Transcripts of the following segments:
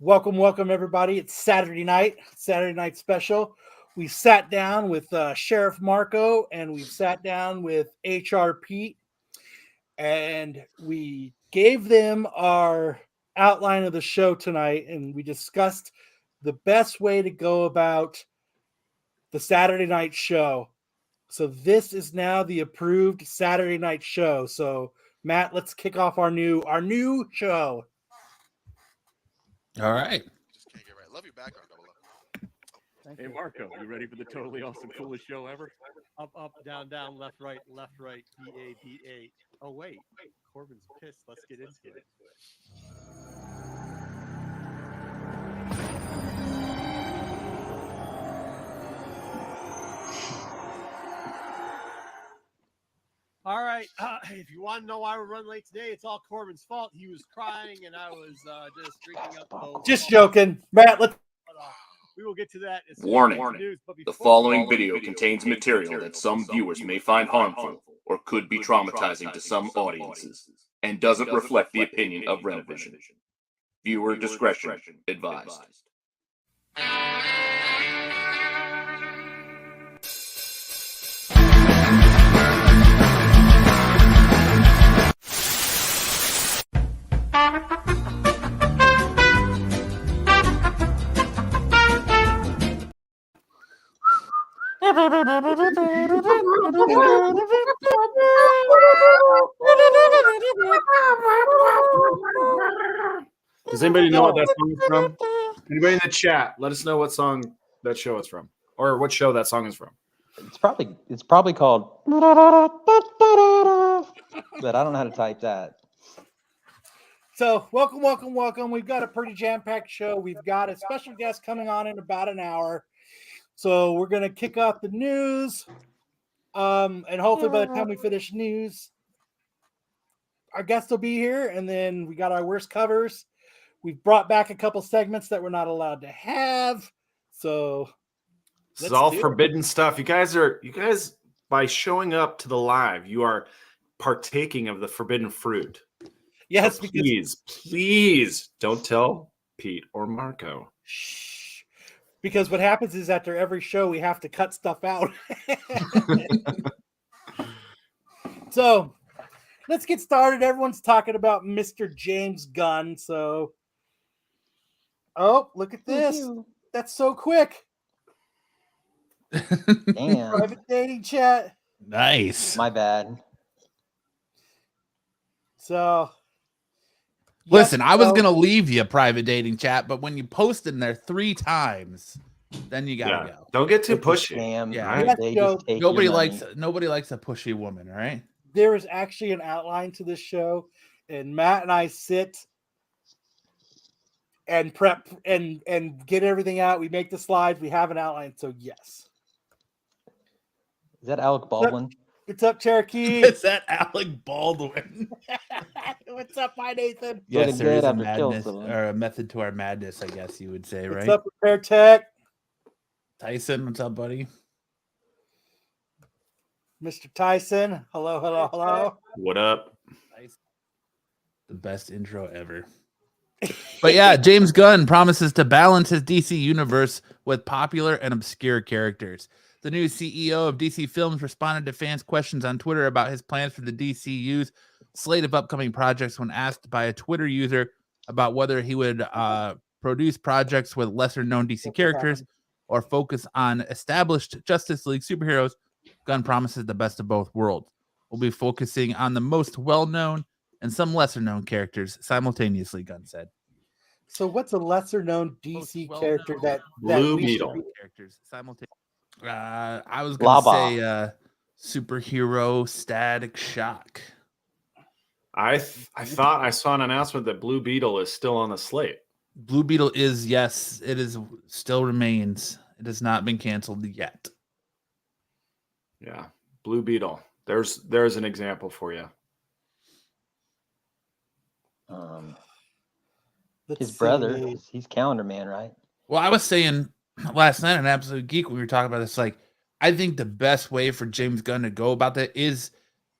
Welcome, everybody. It's Saturday night special. We sat down with Sheriff Marco and we've sat down with HR Pete, and we gave them our outline of the show tonight, and we discussed the best way to go about the Saturday night show. So this is now the approved Saturday night show. So Matt, let's kick off our new show. All right. Just can't get right. Love your background, Double Up. Hey Marco, you ready for the totally awesome, coolest show ever? Up, up, down, down, left, right, B-A, B-A. Oh, wait. Corbin's pissed. Let's get into it. All right. If you want to know why we're running late today, it's all Corbin's fault. He was crying, and I was just drinking up those. Just joking. Matt, let's. We will get to that. Warning. The following video contains material that some viewers may find harmful or could be traumatizing to some audiences and doesn't reflect the opinion of Renovision. Viewer discretion advised. Does anybody know what that song is from? Anybody in the chat, let us know what song that show it's from, or what show that song is from. It's probably called, but I don't know how to type that. So, welcome. We've got a pretty jam-packed show. We've got a special guest coming on in about an hour. So, we're going to kick off the news. And hopefully by the time we finish news, our guest will be here. And then we got our worst covers. We've brought back a couple segments that we're not allowed to have. So, this is all forbidden stuff. You guys, by showing up to the live, you are partaking of the forbidden fruit. Yes, so please don't tell Pete or Marco. Shh. Because what happens is after every show, we have to cut stuff out. So let's get started. Everyone's talking about Mr. James Gunn. So, oh, look at this. That's so quick. Damn. Private dating chat. Nice. My bad. So, listen, I was going to leave you a private dating chat, but when you post in there 3 times, then you got to go. Don't get too It's a pushy. scam. Yeah. They Yes, just take Nobody your money. likes a pushy woman, all right? there is actually an outline to this show, and Matt and I sit and prep and get everything out. We make the slides. We have an outline. So yes. Is that Alec Baldwin? What's up, Cherokee? Is that Alec Baldwin? What's up, my Nathan? Yes, Looking there is good a after killing madness someone. or a method to our madness, I guess you would say, right? What's up, Repair Tech? Tyson, what's up, buddy? Mr. Tyson. Hello. What up? The best intro ever. But yeah, James Gunn promises to balance his DC universe with popular and obscure characters. The new CEO of DC Films responded to fans' questions on Twitter about his plans for the DCU's slate of upcoming projects when asked by a Twitter user about whether he would produce projects with lesser-known DC characters or focus on established Justice League superheroes. Gunn promises the best of both worlds. We'll be focusing on the most well-known and some lesser-known characters simultaneously, Gunn said. So what's a lesser-known DC character that Blue we should Beetle. be- Characters simultaneously. I was going to Lava. say superhero Static Shock. I thought I saw an announcement that Blue Beetle is still on the slate. Blue Beetle is, yes, it is still remains. It has not been canceled yet. Yeah, Blue Beetle. There's an example for you. let's His brother, see. he's Calendar Man, right? Well, I was saying last night on Absolute Geek when we were talking about this, like, I think the best way for James Gunn to go about that is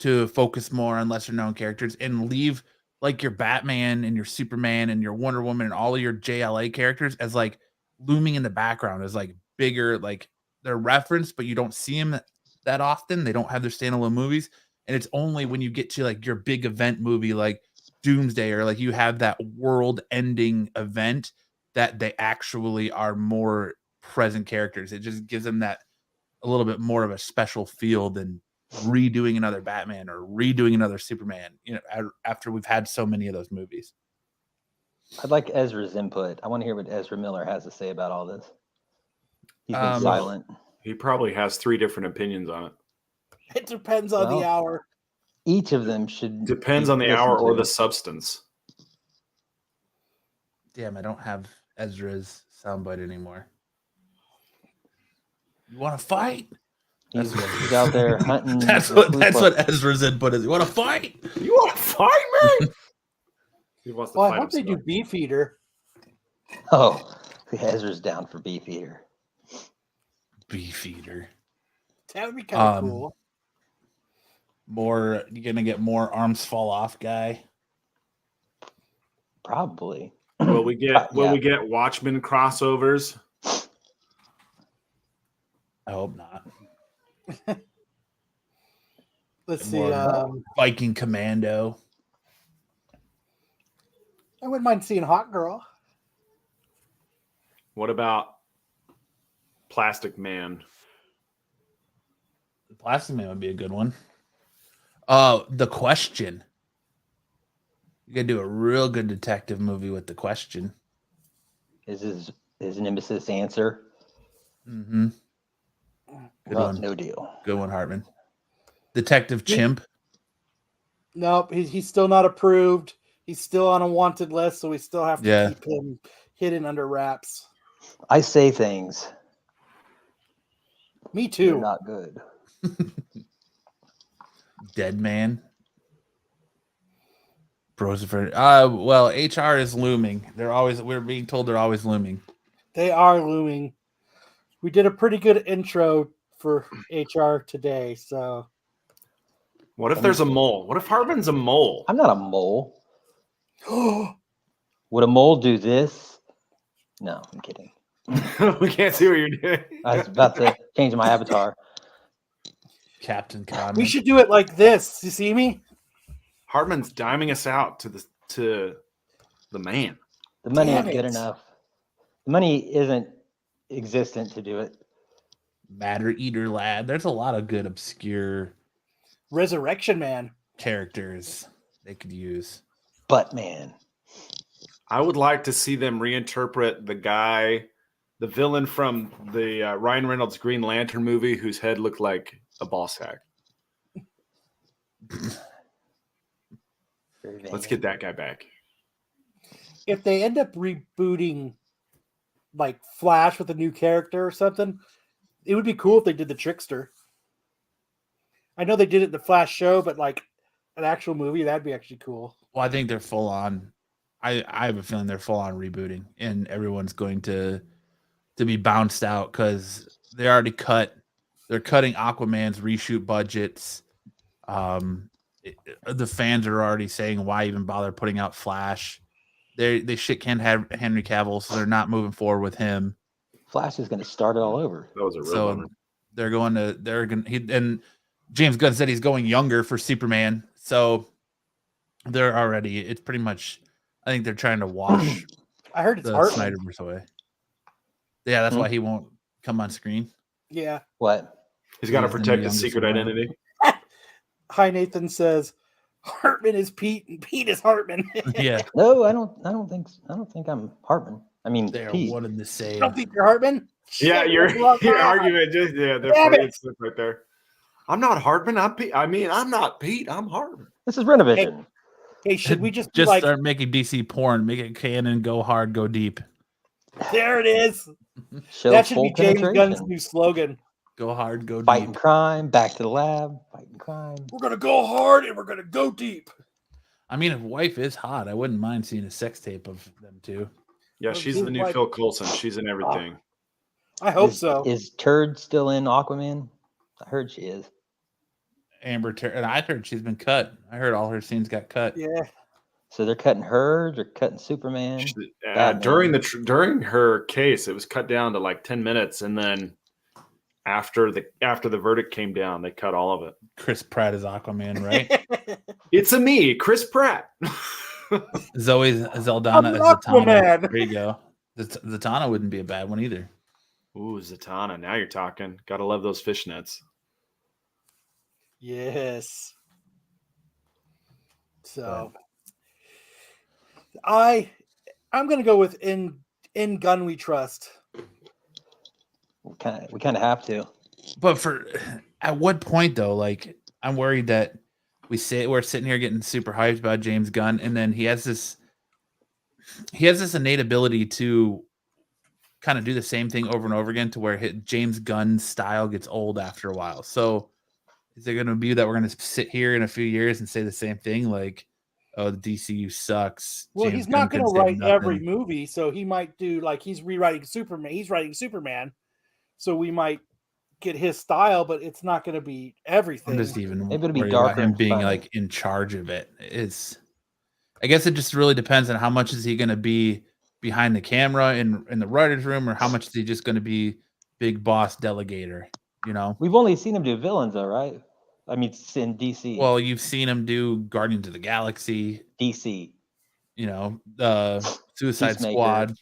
to focus more on lesser known characters and leave like your Batman and your Superman and your Wonder Woman and all of your JLA characters as like looming in the background as like bigger, like they're referenced, but you don't see them that often. They don't have their standalone movies. And it's only when you get to like your big event movie, like Doomsday, or like you have that world ending event that they actually are more present characters. It just gives them that a little bit more of a special feel than redoing another Batman or redoing another Superman, you know, after we've had so many of those movies. I'd like Ezra's input. I want to hear what Ezra Miller has to say about all this. He's been silent. He probably has 3 different opinions on it. It depends on the hour. Each of them should Depends be on the listened hour or to. the substance. Damn, I don't have Ezra's soundbite anymore. You want to fight? He's out there hunting. That's what Ezra's input is. You want to fight? You want to fight, man? He wants to Well, fight I hope they do himself. Beefeater. Oh, Ezra's down for Beefeater. Beefeater. That would be kind of cool. More, you're gonna get more arms fall off guy. Probably. Will we get Watchmen crossovers? I hope not. Let's see. More Viking Commando. I wouldn't mind seeing Hot Girl. What about Plastic Man? The Plastic Man would be a good one. The Question. You gotta do a real good detective movie with The Question. Is his nemesis answer? Mm-hmm. Good Well, one. no deal. Good one, Hartman. Detective Chimp. Nope, he's still not approved. He's still on a wanted list, so we still have to keep him hidden under wraps. I say things. Me too. They're not good. Dead Man. Well, HR is looming. We're being told they're always looming. They are looming. We did a pretty good intro for HR today, so. What if there's a mole? What if Hartman's a mole? I'm not a mole. Would a mole do this? No, I'm kidding. We can't see what you're doing. I was about to change my avatar. Captain Conman. We should do it like this. You see me? Hartman's diming us out to the man. The money Damn ain't good it. enough. The money isn't existent to do it. Matter Eater Lad. There's a lot of good obscure Resurrection Man. characters they could use. But man, I would like to see them reinterpret the villain from the Ryan Reynolds Green Lantern movie whose head looked like a ball sack. Let's get that guy back. If they end up rebooting like Flash with a new character or something, it would be cool if they did the Trickster. I know they did it in the Flash show, but like an actual movie, that'd be actually cool. Well, I think they're full on. I have a feeling they're full on rebooting, and everyone's going to be bounced out because they already cut. They're cutting Aquaman's reshoot budgets. The fans are already saying, "Why even bother putting out Flash?" They shit can't have Henry Cavill, so they're not moving forward with him. Flash is going to start it all over. That was a real bummer. And James Gunn said he's going younger for Superman, so they're already. It's pretty much. I think they're trying to wash I heard it's the Hartman. Snyderverse away. Yeah, that's why he won't come on screen. Yeah. What? He's got to He's the protect new his youngest secret one. identity. Hi, Nathan says Hartman is Pete and Pete is Hartman. Yeah, No, I don't think I'm Hartman. I mean, they're Pete. one and the same. Don't think you're Hartman? Yeah, Shit, your that's a lot. argument just they're Damn funny it. stuff right there. I'm not Hartman. I'm Pete. I mean, I'm not Pete. I'm Hartman. This is Renovision. Hey, should we just be Just like, start making DC porn, make it canon, go hard, go deep. there it is? Show That should full be James penetration. Gunn's new slogan. Go hard, go Fighting deep. crime, back to the lab, fighting crime. We're going to go hard and we're going to go deep. I mean, if wife is hot, I wouldn't mind seeing a sex tape of them too. Yeah, she's the new Phil Coulson. She's in everything. I hope so. Is Turd still in Aquaman? I heard she is. And I heard she's been cut. I heard all her scenes got cut. Yeah. So they're cutting her. They're cutting Superman. During her case, it was cut down to like 10 minutes, and then after the verdict came down, they cut all of it. Chris Pratt is Aquaman, right? It's me, Chris Pratt. Zoe Saldana I'm as Zatanna. Aquaman. There you go. Zatanna wouldn't be a bad one either. Ooh, Zatanna. Now you're talking. Gotta love those fishnets. Yes. So I'm gonna go with in Gunn we trust. We kind of have to. But at what point though? Like, I'm worried that we're sitting here getting super hyped about James Gunn, and then he has this innate ability to kind of do the same thing over and over again, to where James Gunn's style gets old after a while. So is it going to be that we're going to sit here in a few years and say the same thing, like, oh, the DCU sucks? Well, James he's Gunn not going to couldn't say write nothing. every movie, so he might do like he's rewriting Superman. He's writing Superman, so we might get his style, but it's not going to be everything. I'm just even Maybe it'll be worried about darker him and being funny. like in charge of it. I guess it just really depends on how much is he going to be behind the camera in the writer's room, or how much is he just going to be big boss delegator, you know? We've only seen him do villains, though, right? I mean, it's in DC. Well, you've seen him do Guardians of the Galaxy, DC. you know, Suicide Peacemaker. Squad,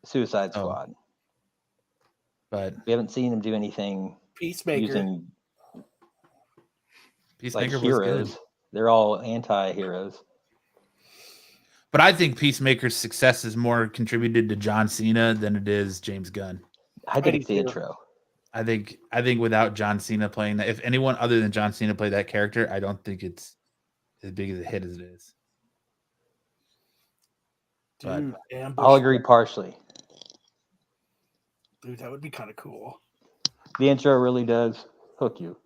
Suicide Oh. Squad. but We haven't seen him do anything Peacemaker. using like Peacemaker was heroes. good. They're all anti-heroes. But I think Peacemaker's success is more contributed to John Cena than it is James Gunn. I think do it's the too. intro. I think without John Cena playing that, if anyone other than John Cena played that character, I don't think it's as big of a hit as it is. Dude, ambush. I'll agree partially. Dude, that would be kind of cool. The intro really does hook you.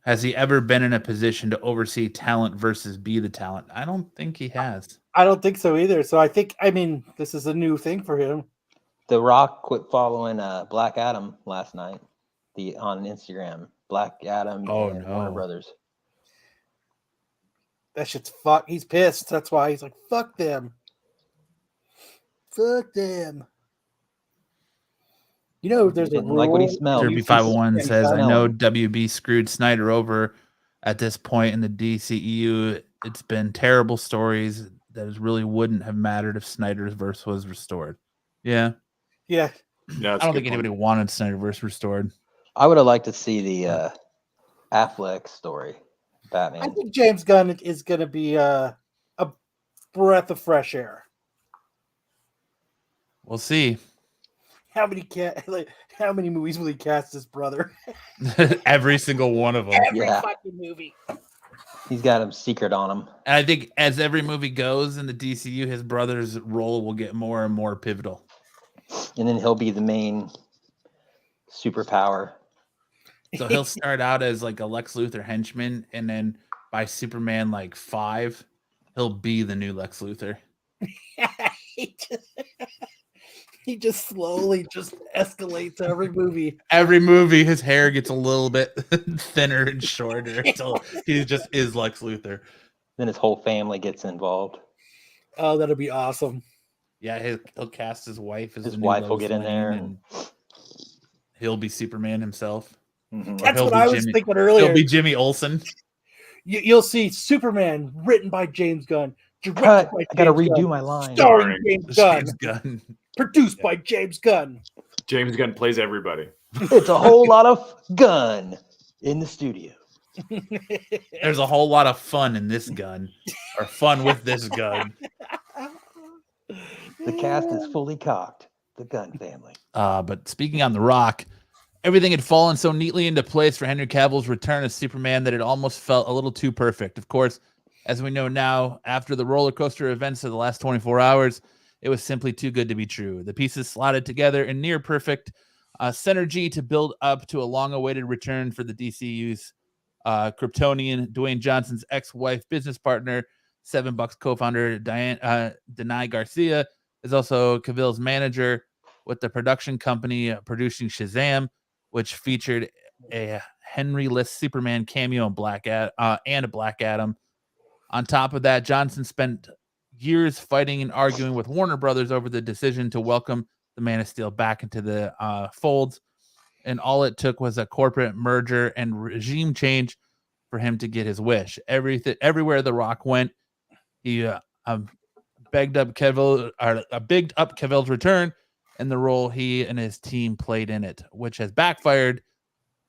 Has he ever been in a position to oversee talent versus be the talent? I don't think he has. I don't think so either. So I mean, this is a new thing for him. The Rock quit following Black Adam last night on Instagram. Black Adam Oh, and no. Warner Brothers. That shit's fuck. He's pissed. That's why he's like, fuck them. Fuck them. You know, there's a Didn't like what he rule- smelled. Derby 501 says, I smell know him. WB screwed Snyder over at this point in the DCEU. It's been terrible stories that it really wouldn't have mattered if Snyder's verse was restored. Yeah. Yeah. No, I don't think anybody wanted Snyderverse restored. I would have liked to see the Affleck story, I Batman. think James Gunn is going to be a breath of fresh air. We'll see. How many movies will he cast his brother? Every single one of them. Every Yeah. fucking movie. He's got him secret on him. And I think as every movie goes in the DCU, his brother's role will get more and more pivotal. And then he'll be the main superpower. So he'll start out as like a Lex Luthor henchman, and then by Superman like 5, he'll be the new Lex Luthor. he just slowly just escalates every movie. Every movie, his hair gets a little bit thinner and shorter until he just is Lex Luthor. Then his whole family gets involved. Oh, that'll be awesome. Yeah, he'll cast his wife as His the new wife will Lois get in Lane, there. and he'll be Superman himself. Mhm. That's he'll what be I was Jimmy- thinking earlier. He'll be Jimmy Olsen. You'll see Superman written by James Gunn. Directed Cut. by I gotta James redo Gunn, my line. Starring James Gunn. James Gunn. Produced by James Gunn. James Gunn plays everybody. It's a whole lot of gun in the studio. There's a whole lot of fun in this gun, or fun with this gun. The cast is fully cocked. The Gunn family. But speaking on The Rock, everything had fallen so neatly into place for Henry Cavill's return as Superman that it almost felt a little too perfect. Of course, as we know now, after the roller coaster events of the last 24 hours, it was simply too good to be true. The pieces slotted together in near perfect synergy to build up to a long-awaited return for the DCU's Kryptonian, Dwayne Johnson's ex-wife, business partner, $7 co-founder Denai Garcia is also Cavill's manager with the production company producing Shazam, which featured a Henry-less Superman cameo in and a Black Adam. On top of that, Johnson spent years fighting and arguing with Warner Brothers over the decision to welcome the Man of Steel back into the folds. And all it took was a corporate merger and regime change for him to get his wish. Everywhere The Rock went, he bigged up Cavill's return and the role he and his team played in it, which has backfired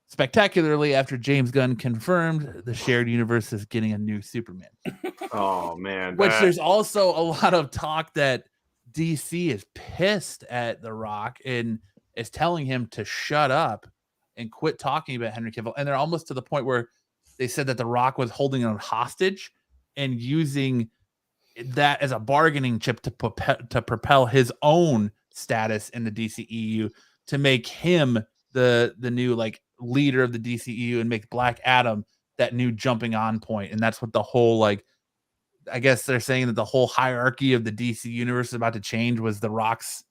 spectacularly after James Gunn confirmed the shared universe is getting a new Superman. Oh man. Which there's also a lot of talk that DC is pissed at The Rock and is telling him to shut up and quit talking about Henry Cavill. And they're almost to the point where they said that The Rock was holding him hostage and using that as a bargaining chip to propel his own status in the DCEU to make him the new like leader of the DCEU and make Black Adam that new jumping on point. And that's what the whole like, I guess they're saying that the whole hierarchy of the DC universe is about to change was The Rock's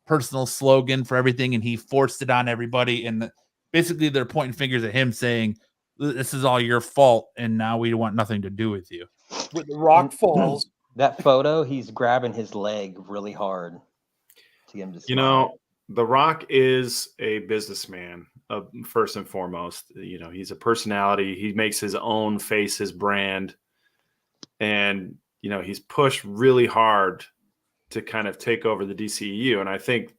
personal slogan for everything, and he forced it on everybody. And basically, they're pointing fingers at him, saying, "This is all your fault, and now we want nothing to do with you." When The Rock falls, That photo, he's grabbing his leg really hard to get him to smile. You know, The Rock is a businessman, first and foremost. You know, he's a personality. He makes his own face, his brand. And, you know, he's pushed really hard to kind of take over the DCEU. And I think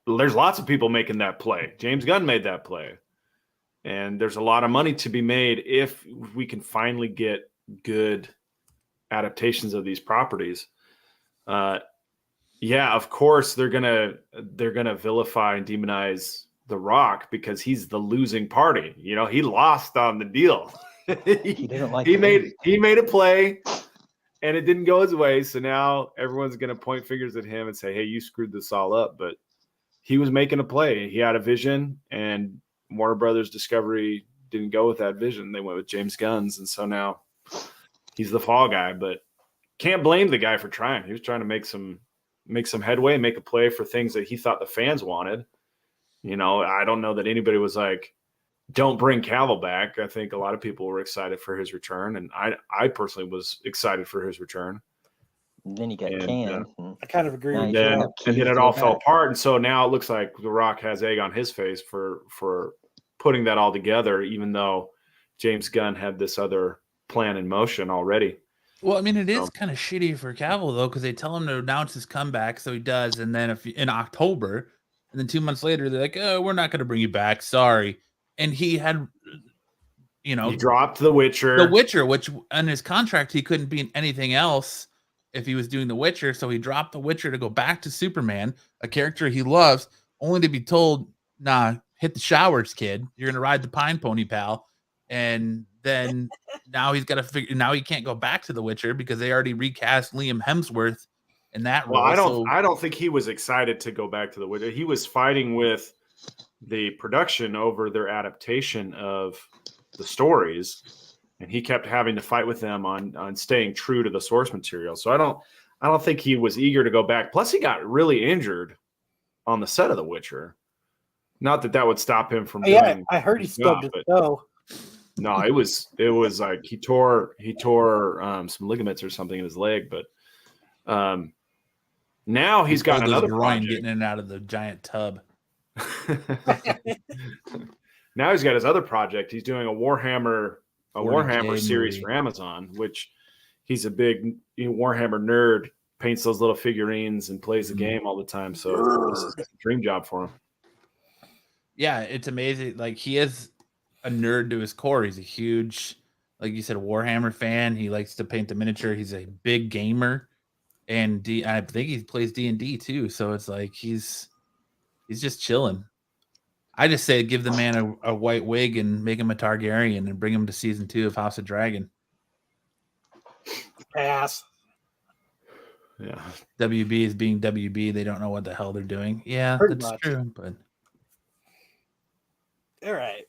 there's lots of people making that play. James Gunn made that play. And there's a lot of money to be made if we can finally get good adaptations of these properties. Yeah, of course they're gonna vilify and demonize The Rock because he's the losing party. You know, he lost on the deal. He doesn't like he made a play and it didn't go his way. So now everyone's gonna point fingers at him and say, "Hey, you screwed this all up." But he was making a play. He had a vision, and Warner Brothers Discovery didn't go with that vision. They went with James Gunn's, and so now he's the fall guy. But can't blame the guy for trying. He was trying to make some headway, make a play for things that he thought the fans wanted. You know, I don't know that anybody was like, "Don't bring Cavill back." I think a lot of people were excited for his return, and I personally was excited for his return. And then he got And, canned. I kind of agree Now with he's you. gonna And have then keys it to all go fell back. apart, and so now it looks like The Rock has egg on his face for putting that all together, even though James Gunn had this other plan in motion already. Well, I mean, it is kind of shitty for Cavill though, because they tell him to announce his comeback, so he does, and then in October, and then 2 months later, they're like, "Oh, we're not going to bring you back, sorry." And he had, you know, He dropped The Witcher. The Witcher, which on his contract he couldn't be in anything else if he was doing The Witcher, so he dropped The Witcher to go back to Superman, a character he loves, only to be told, "Nah, hit the showers, kid. You're gonna ride the pine pony, pal." And then now he's got to figure. Now he can't go back to The Witcher because they already recast Liam Hemsworth in that role. Well, I don't think he was excited to go back to The Witcher. He was fighting with the production over their adaptation of the stories, and he kept having to fight with them on staying true to the source material. So I don't think he was eager to go back. Plus, he got really injured on the set of The Witcher. Not that would stop him from. Yeah, doing I heard he his job, stubbed his but toe. no, it was like he tore some ligaments or something in his leg. But now he's got another groin project. getting in and out of the giant tub. Now he's got his other project. He's doing a Warhammer 40K series movie. for Amazon, which he's a big Warhammer nerd, paints those little figurines and plays the game all the time. So this is a dream job for him. Yeah, it's amazing. Like, he is a nerd to his core. He's a huge, like you said, Warhammer fan. He likes to paint the miniature. He's a big gamer, and I think he plays D&D too. So it's like he's just chilling. I just say give the man a white wig and make him a Targaryen and bring him to season 2 of House of Dragon. Pass. Yeah. WB is being WB. They don't know what the hell they're doing. Yeah, Pretty that's much. true. But All right.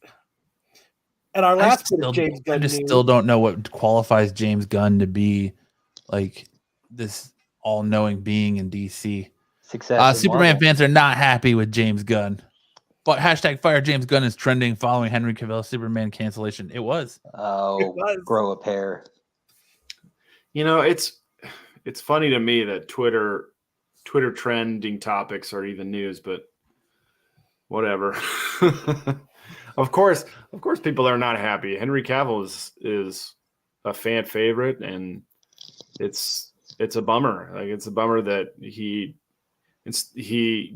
And our last bit of James Gunn I just news- still don't know what qualifies James Gunn to be like this all-knowing being in DC. Success. in Superman Marvel. fans are not happy with James Gunn. But hashtag fire James Gunn is trending following Henry Cavill Superman cancellation. It was. Oh, It was. grow a pair. You know, it's funny to me that Twitter trending topics are even news, but whatever. Of course, people are not happy. Henry Cavill is a fan favorite, and it's a bummer. Like, it's a bummer that he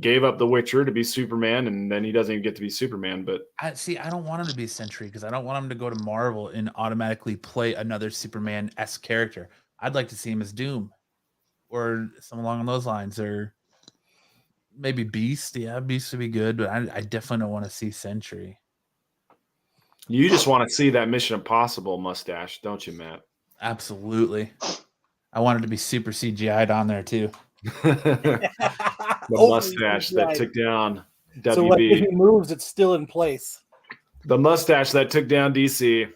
gave up The Witcher to be Superman, and then he doesn't even get to be Superman. But I don't want him to be Sentry because I don't want him to go to Marvel and automatically play another Superman-esque character. I'd like to see him as Doom or something along those lines, or maybe Beast. Yeah, Beast would be good, but I definitely don't want to see Sentry. you just want to see that Mission Impossible mustache, don't you, Matt? Absolutely. I wanted to be super CGI'd on there too. The mustache that took down WB. So like, if he moves, it's still in place. The mustache that took down DC.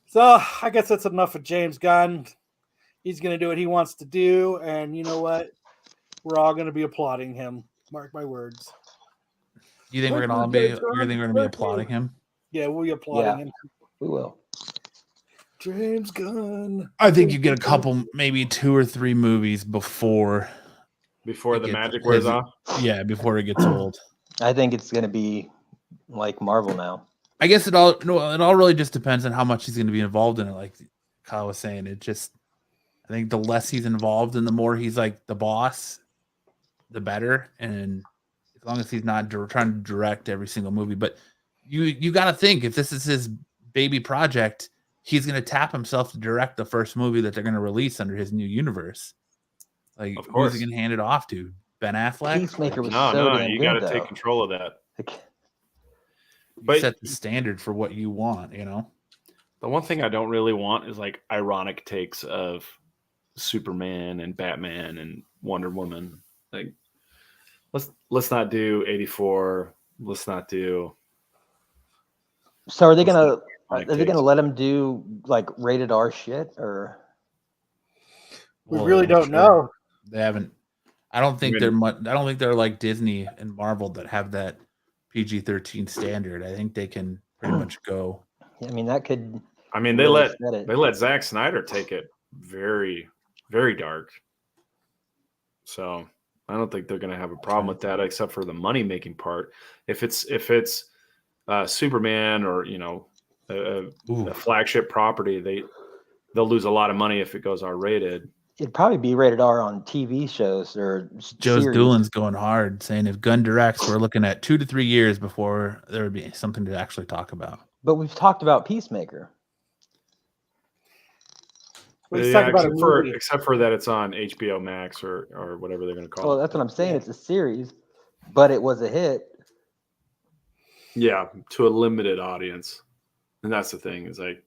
So I guess that's enough of James Gunn. He's going to do what he wants to do, and you know what? We're all going to be applauding him. Mark my words. You think we're going to all be? You think we're going to be applauding him? Yeah, we'll be applauding him. We will. James Gunn. I think you get a couple, maybe 2 or 3 movies before the magic wears off. Yeah, before it gets old. I think it's going to be like Marvel now. I guess it all really just depends on how much he's going to be involved in it. Like Kyle was saying, I think the less he's involved and the more he's like the boss, the better. And as long as he's not trying to direct every single movie, but you got to think, if this is his baby project, he's going to tap himself to direct the first movie that they're going to release under his new universe. Like, of course, who's he going to hand it off to? Ben Affleck? Peacemaker was no, you got to take control of that. But set the standard for what you want, you know. The one thing I don't really want is like ironic takes of Superman and Batman and Wonder Woman. Like, let's not do 84. Let's not do. So are they gonna let him do like rated R shit, or? We really don't know. They haven't. I don't think they're much. I don't think they're like Disney and Marvel that have that PG-13 standard. I think they can pretty much go. I mean, that could. I mean, they let Zack Snyder take it very, very dark. So I don't think they're going to have a problem with that, except for the money making part. If it's Superman or a flagship property, they'll lose a lot of money if it goes R-rated. It'd probably be rated R on TV shows or Joe's series. Doolin's going hard, saying if Gunn directs, we're looking at 2 to 3 years before there would be something to actually talk about. But we've talked about Peacemaker. Yeah, except for that it's on HBO Max or whatever they're going to call it. Well, that's what I'm saying. It's a series, but it was a hit. Yeah, to a limited audience. And that's the thing, is like,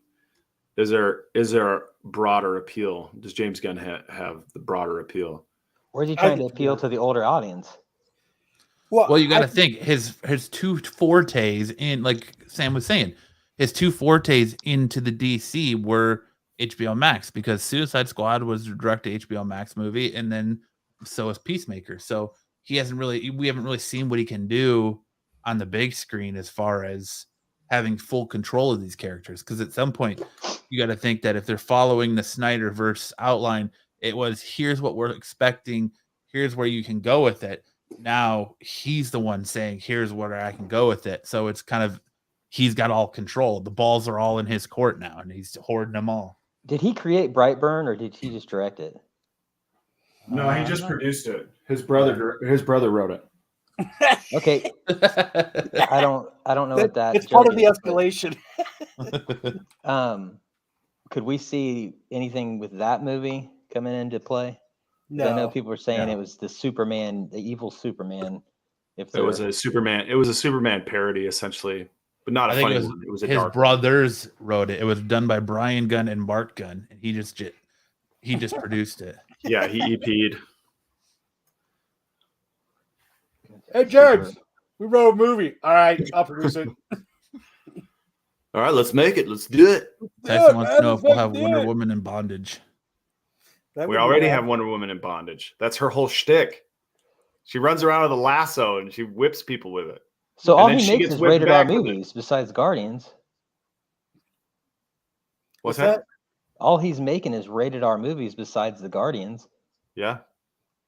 is there a broader appeal? Does James Gunn have the broader appeal? Or is he trying to appeal to the older audience? Well, you got to think his 2 fortes in, like Sam was saying, his 2 fortes into the DC were HBO Max, because Suicide Squad was a direct to HBO Max movie, and then so is Peacemaker. So we haven't really seen what he can do on the big screen as far as having full control of these characters. Because at some point, you got to think that if they're following the Snyderverse outline, it was, here's what we're expecting, here's where you can go with it. Now he's the one saying, here's where I can go with it. So it's kind of, he's got all control. The balls are all in his court now, and he's hoarding them all. Did he create Brightburn, or did he just direct it? No, he just produced it. His brother wrote it. Okay. I don't know what that. It's part of the escalation. Could we see anything with that movie coming into play? No. I know people were saying it was the Superman, the evil Superman. It was a Superman parody, essentially, but not a funny one. It was his brothers wrote it. It was done by Brian Gunn and Mark Gunn, and he just produced it. Yeah, he EP'd. Hey, James, we wrote a movie. All right, I'll produce it. All right, let's make it. Let's do it. Tyson wants to know if we'll have Wonder Woman in bondage. We already have Wonder Woman in bondage. That's her whole shtick. She runs around with a lasso and she whips people with it. So all he makes is rated R movies besides Guardians. What's that? All he's making is rated R movies besides the Guardians. Yeah.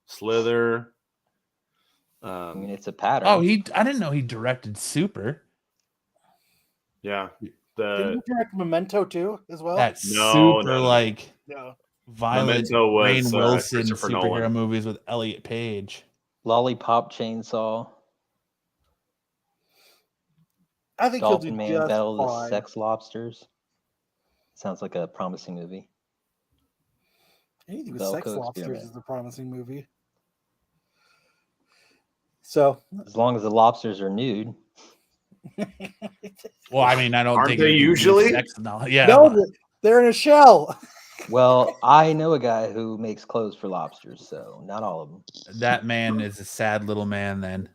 Slither. I mean, it's a pattern. Oh, I didn't know he directed Super. Yeah. Didn't you direct Memento too, as well? That No, super no. like No. violent Memento was, Rainn Wilson Christopher superhero Nolan. movies with Elliot Page. Lollipop Chainsaw. I think Dolphin he'll do Man just Battle of the fine. Sex Lobsters. Sounds like a promising movie. Anything with Velcro sex lobsters Experiment. is a promising movie. So, As long as the lobsters are nude. Well, I mean, I don't Aren't think they it'd be usually? sex no, yeah. no, they're in a shell. Well, I know a guy who makes clothes for lobsters, so not all of them. That man is a sad little man. Then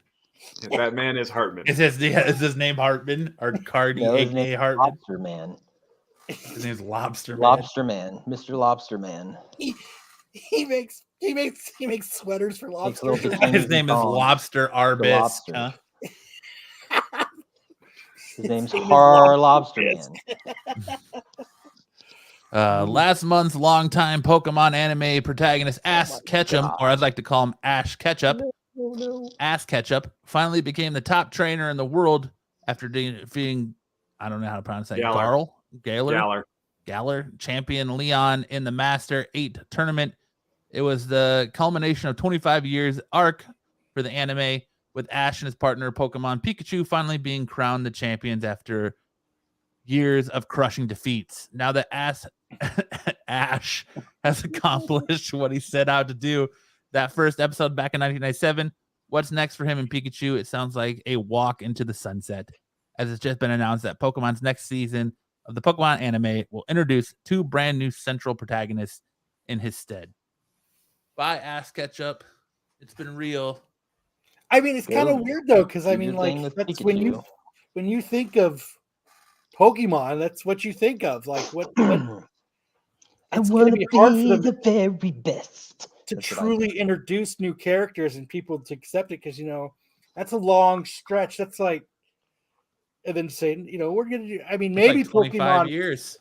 That man is Hartman. is his name Hartman or Cardi, No, his aka name's Hartman? Lobster Man. His name's Lobster Man. Lobster Man. Mr. Lobster Man. He makes sweaters for Makes lobsters. little bikinis His name is and thongs Lobster for Arbis. lobsters. Huh? His name's name is Har Lobster Lobster Man. Last month's longtime Pokemon anime protagonist Ash Ketchum, God. or I'd like to call him Ash Ketchup, No. Ash Ketchup, finally became the top trainer in the world after defeating, I don't know how to pronounce that, Galar, champion Leon in the Master 8 tournament. It was the culmination of 25 years arc for the anime, with Ash and his partner Pokemon Pikachu finally being crowned the champions after years of crushing defeats. Now that Ash has accomplished what he set out to do, that first episode back in 1997, what's next for him and Pikachu? It sounds like a walk into the sunset, as it's just been announced that Pokemon's next season of the Pokemon anime will introduce 2 brand new central protagonists in his stead. Bye, Ash Ketchup. It's been real. I mean, it's kind of weird though, because I Do mean, your like thing with that's Pikachu. when you think of Pokemon, that's what you think of. Like what I it's want gonna to be hard for be them the very best. to That's what I truly introduce new characters and people to accept it, because that's a long stretch. That's like, and then saying, we're gonna do. I mean, It's maybe like 25 Pokemon. years.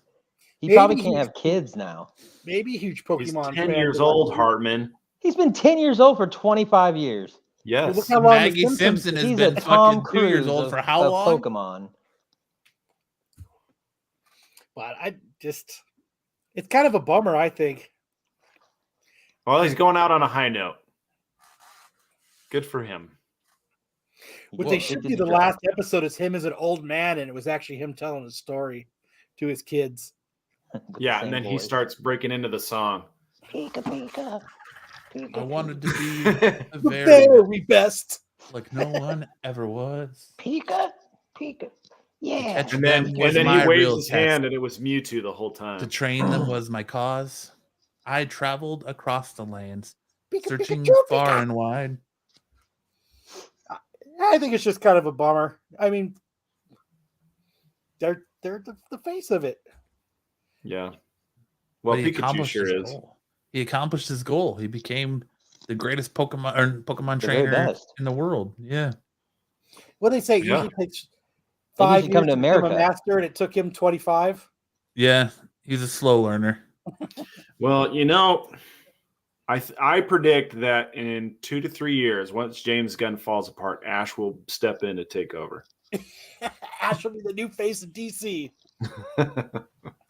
He probably maybe can't he's- have kids now. Maybe a huge He's Pokemon 10 fan, years but old, like, Hartman. He's been 10 years old for 25 years. Yes. look how long Maggie the Simpsons- Simpson has He's been a Tom fucking 2 years Cruise old of, for how of long? Pokemon. But it's kind of a bummer, I think. Well, he's going out on a high note. Good for him. What Well, they he should did be the the job. last episode is him as an old man, and it was actually him telling a story to his kids. With the Yeah, same and then he voice. starts breaking into the song. Pika, Pika. I wanted to be The the very very best. like no one ever was. Pika, Pika. Yeah. catch And them then, was and then my he waves real his test. hand, and it was Mewtwo the whole time. To train them was my cause. I traveled across the lands, Pika, searching Pikachu, far Pika. and wide. I think it's just kind of a bummer. I mean, they're the face of it. Yeah. Well, But he Pikachu accomplished sure his is. goal. He accomplished his goal. He became the greatest Pokemon The very trainer best. in the world. Yeah. What do they say? It Yeah. usually takes Maybe he 5 should years come to to become a America. master, and it took him 25. Yeah. He's a slow learner. Well, I predict that in 2 to 3 years, once James Gunn falls apart, Ash will step in to take over. Ash will be the new face of DC.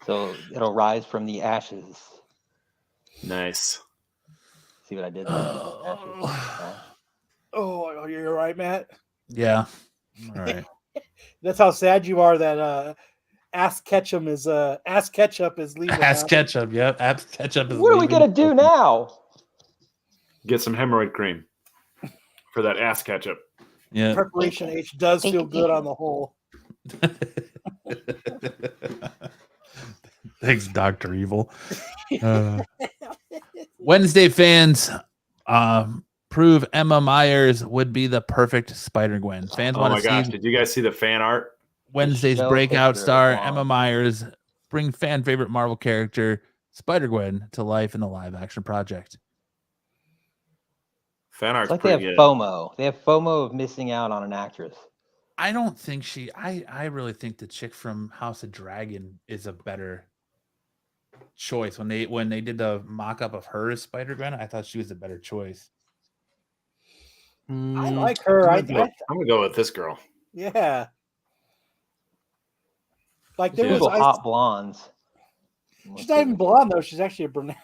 So it'll rise from the ashes. Nice. See what I did there? Ashes. Oh, you're right, Matt. Yeah. All right. That's how sad you are that Ass Ketchum is Ass Ketchup is leaving. Ass huh? Ketchup. Yep. Ass Ketchup is What are we leaving. gonna do now? Get some hemorrhoid cream for that ass ketchup. Yeah. Preparation H does feel good on the whole. Thanks, Dr. Evil. Wednesday fans prove Emma Myers would be the perfect Spider-Gwen. Fans Oh want my to gosh. see Did you guys see the fan art? Wednesday's No breakout picture star of Emma Wong. Myers bring fan favorite Marvel character Spider-Gwen to life in the live action project. Fan art's It's like they have pretty good. FOMO. They have FOMO of missing out on an actress. I don't think I really think the chick from House of Dragon is a better choice when they did the mock-up of her as Spider-Gwen. I thought she was a better choice. I like her. I'm gonna go with this girl. Yeah. Like there Google was hot blondes. She's not even blonde though. She's actually a brunette.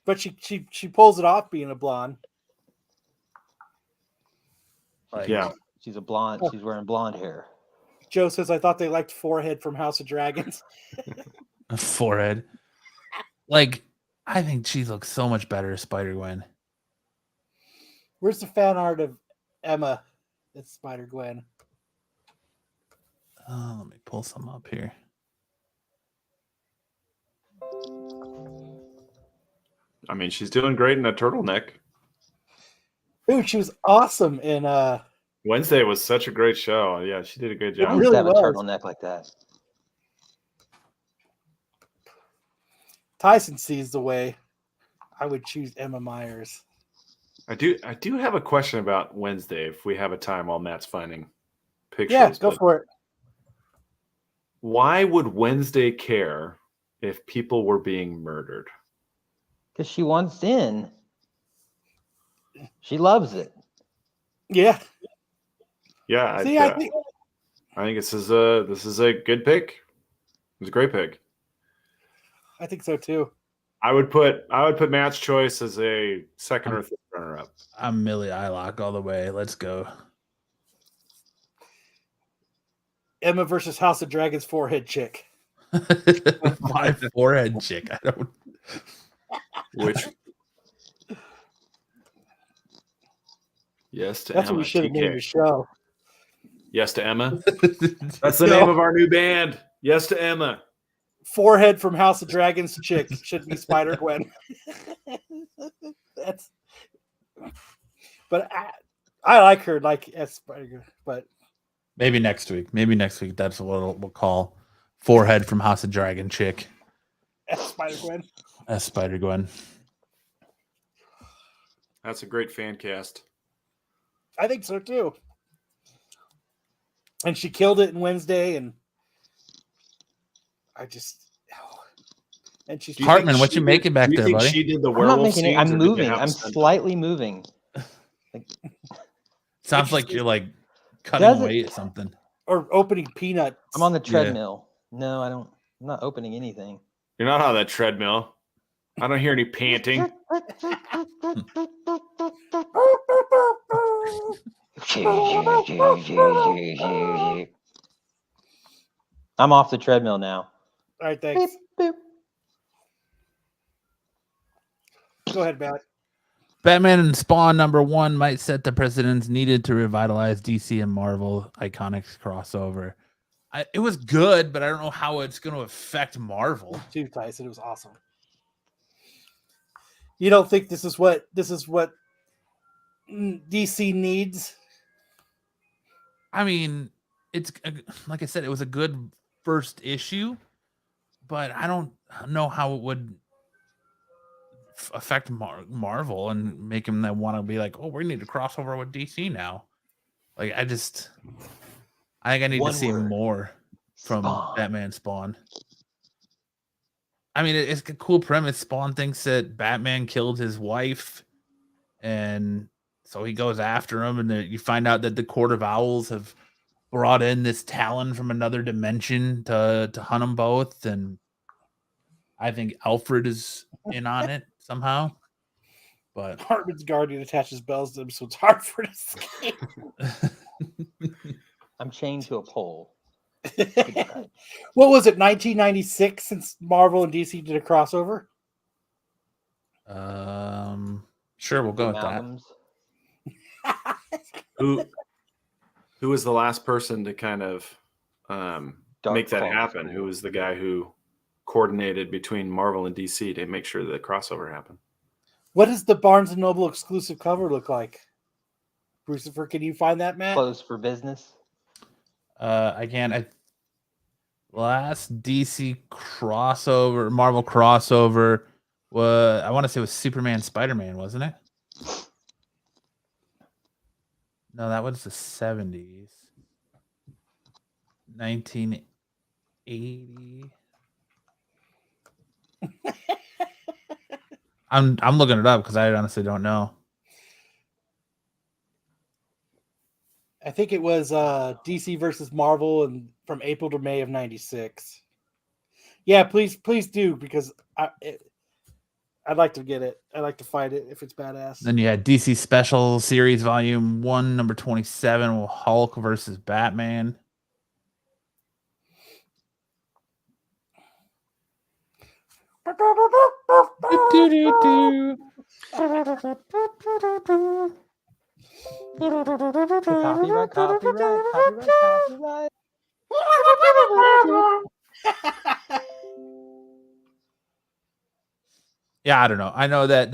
But she pulls it off being a blonde. Like, yeah. She's a blonde. She's wearing blonde hair. Joe says, I thought they liked Forehead from House of Dragons. A forehead. Like, I think she looks so much better as Spider-Gwen. Where's the fan art of Emma? That's Spider-Gwen. Let me pull some up here. I mean, she's doing great in a turtleneck. Dude, she was awesome in Wednesday was such a great show. Yeah, she did a good job. I used to have a turtleneck like that. Tyson sees the way. I would choose Emma Myers. I do have a question about Wednesday if we have a time while Matt's finding pictures. Yeah, go for it. Why would Wednesday care if people were being murdered? Because she wants in. She loves it. Yeah. Yeah. See, I think this is a good pick. It's a great pick. I think so too. I would put Matt's choice as a second or third runner up. I'm Millie Eyelock all the way. Let's go. Emma versus House of Dragons forehead chick. My forehead chick. I don't. Which? Yes to That's Emma. what we should have TK. named the show. Yes to Emma. That's the name of our new band. Yes to Emma. Forehead from House of Dragons chick should be Spider-Gwen. But I like her like as Spider-Gwen, but Maybe next week. That's what we'll call forehead from House of Dragon chick. as Spider-Gwen. As Spider-Gwen. That's a great fan cast. I think so too. And she killed it in Wednesday, and and she's Hartman, what you making back there, buddy? She did the I'm not werewolf making it. scenes, I'm or did you moving. have I'm a stunt slightly moving. Sounds like you're like cutting Does it- away at something. or opening peanuts. I'm on the treadmill. No, I don't. I'm not opening anything. You're not on that treadmill. I don't hear any panting. I'm off the treadmill now. All right, thanks. Go ahead, Matt. Batman and Spawn #1 might set the precedents needed to revitalize DC and Marvel Iconics crossover. It was good, but I don't know how it's going to affect Marvel. Too, Tyson. It was awesome. You don't think this is what DC needs? I mean, it's like I said, it was a good first issue, but I don't know how it would affect Marvel and make them that want to be like, oh, we need to cross over with DC now. Like, I think I need to see more from Batman Spawn. I mean, it's a cool premise. Spawn thinks that Batman killed his wife, and so he goes after him, and you find out that the Court of Owls have brought in this Talon from another dimension to hunt them both, and I think Alfred is in on it somehow. But Hartman's guardian attaches bells to him, so it's hard for it to escape. I'm chained to a pole. What was it, 1996 since Marvel and DC did a crossover? Sure, we'll go with Malcolms. Who was the last person to kind of make that happen? Who was the guy who coordinated between Marvel and DC to make sure that the crossover happened? What does the Barnes & Noble exclusive cover look like? Brucifer, can you find that, Matt? Closed for business. I can't. Last DC crossover, Marvel crossover, I want to say it was Superman, Spider-Man, wasn't it? No, that was the 70s. 1980. I'm looking it up because I honestly don't know. I think it was DC versus Marvel and from April to May of '96. Yeah, please do because I'd like to get it. I'd like to fight it if it's badass. Then you had DC Special Series Volume 1, number 27, with Hulk versus Batman. Copyright. Yeah, I don't know. I know that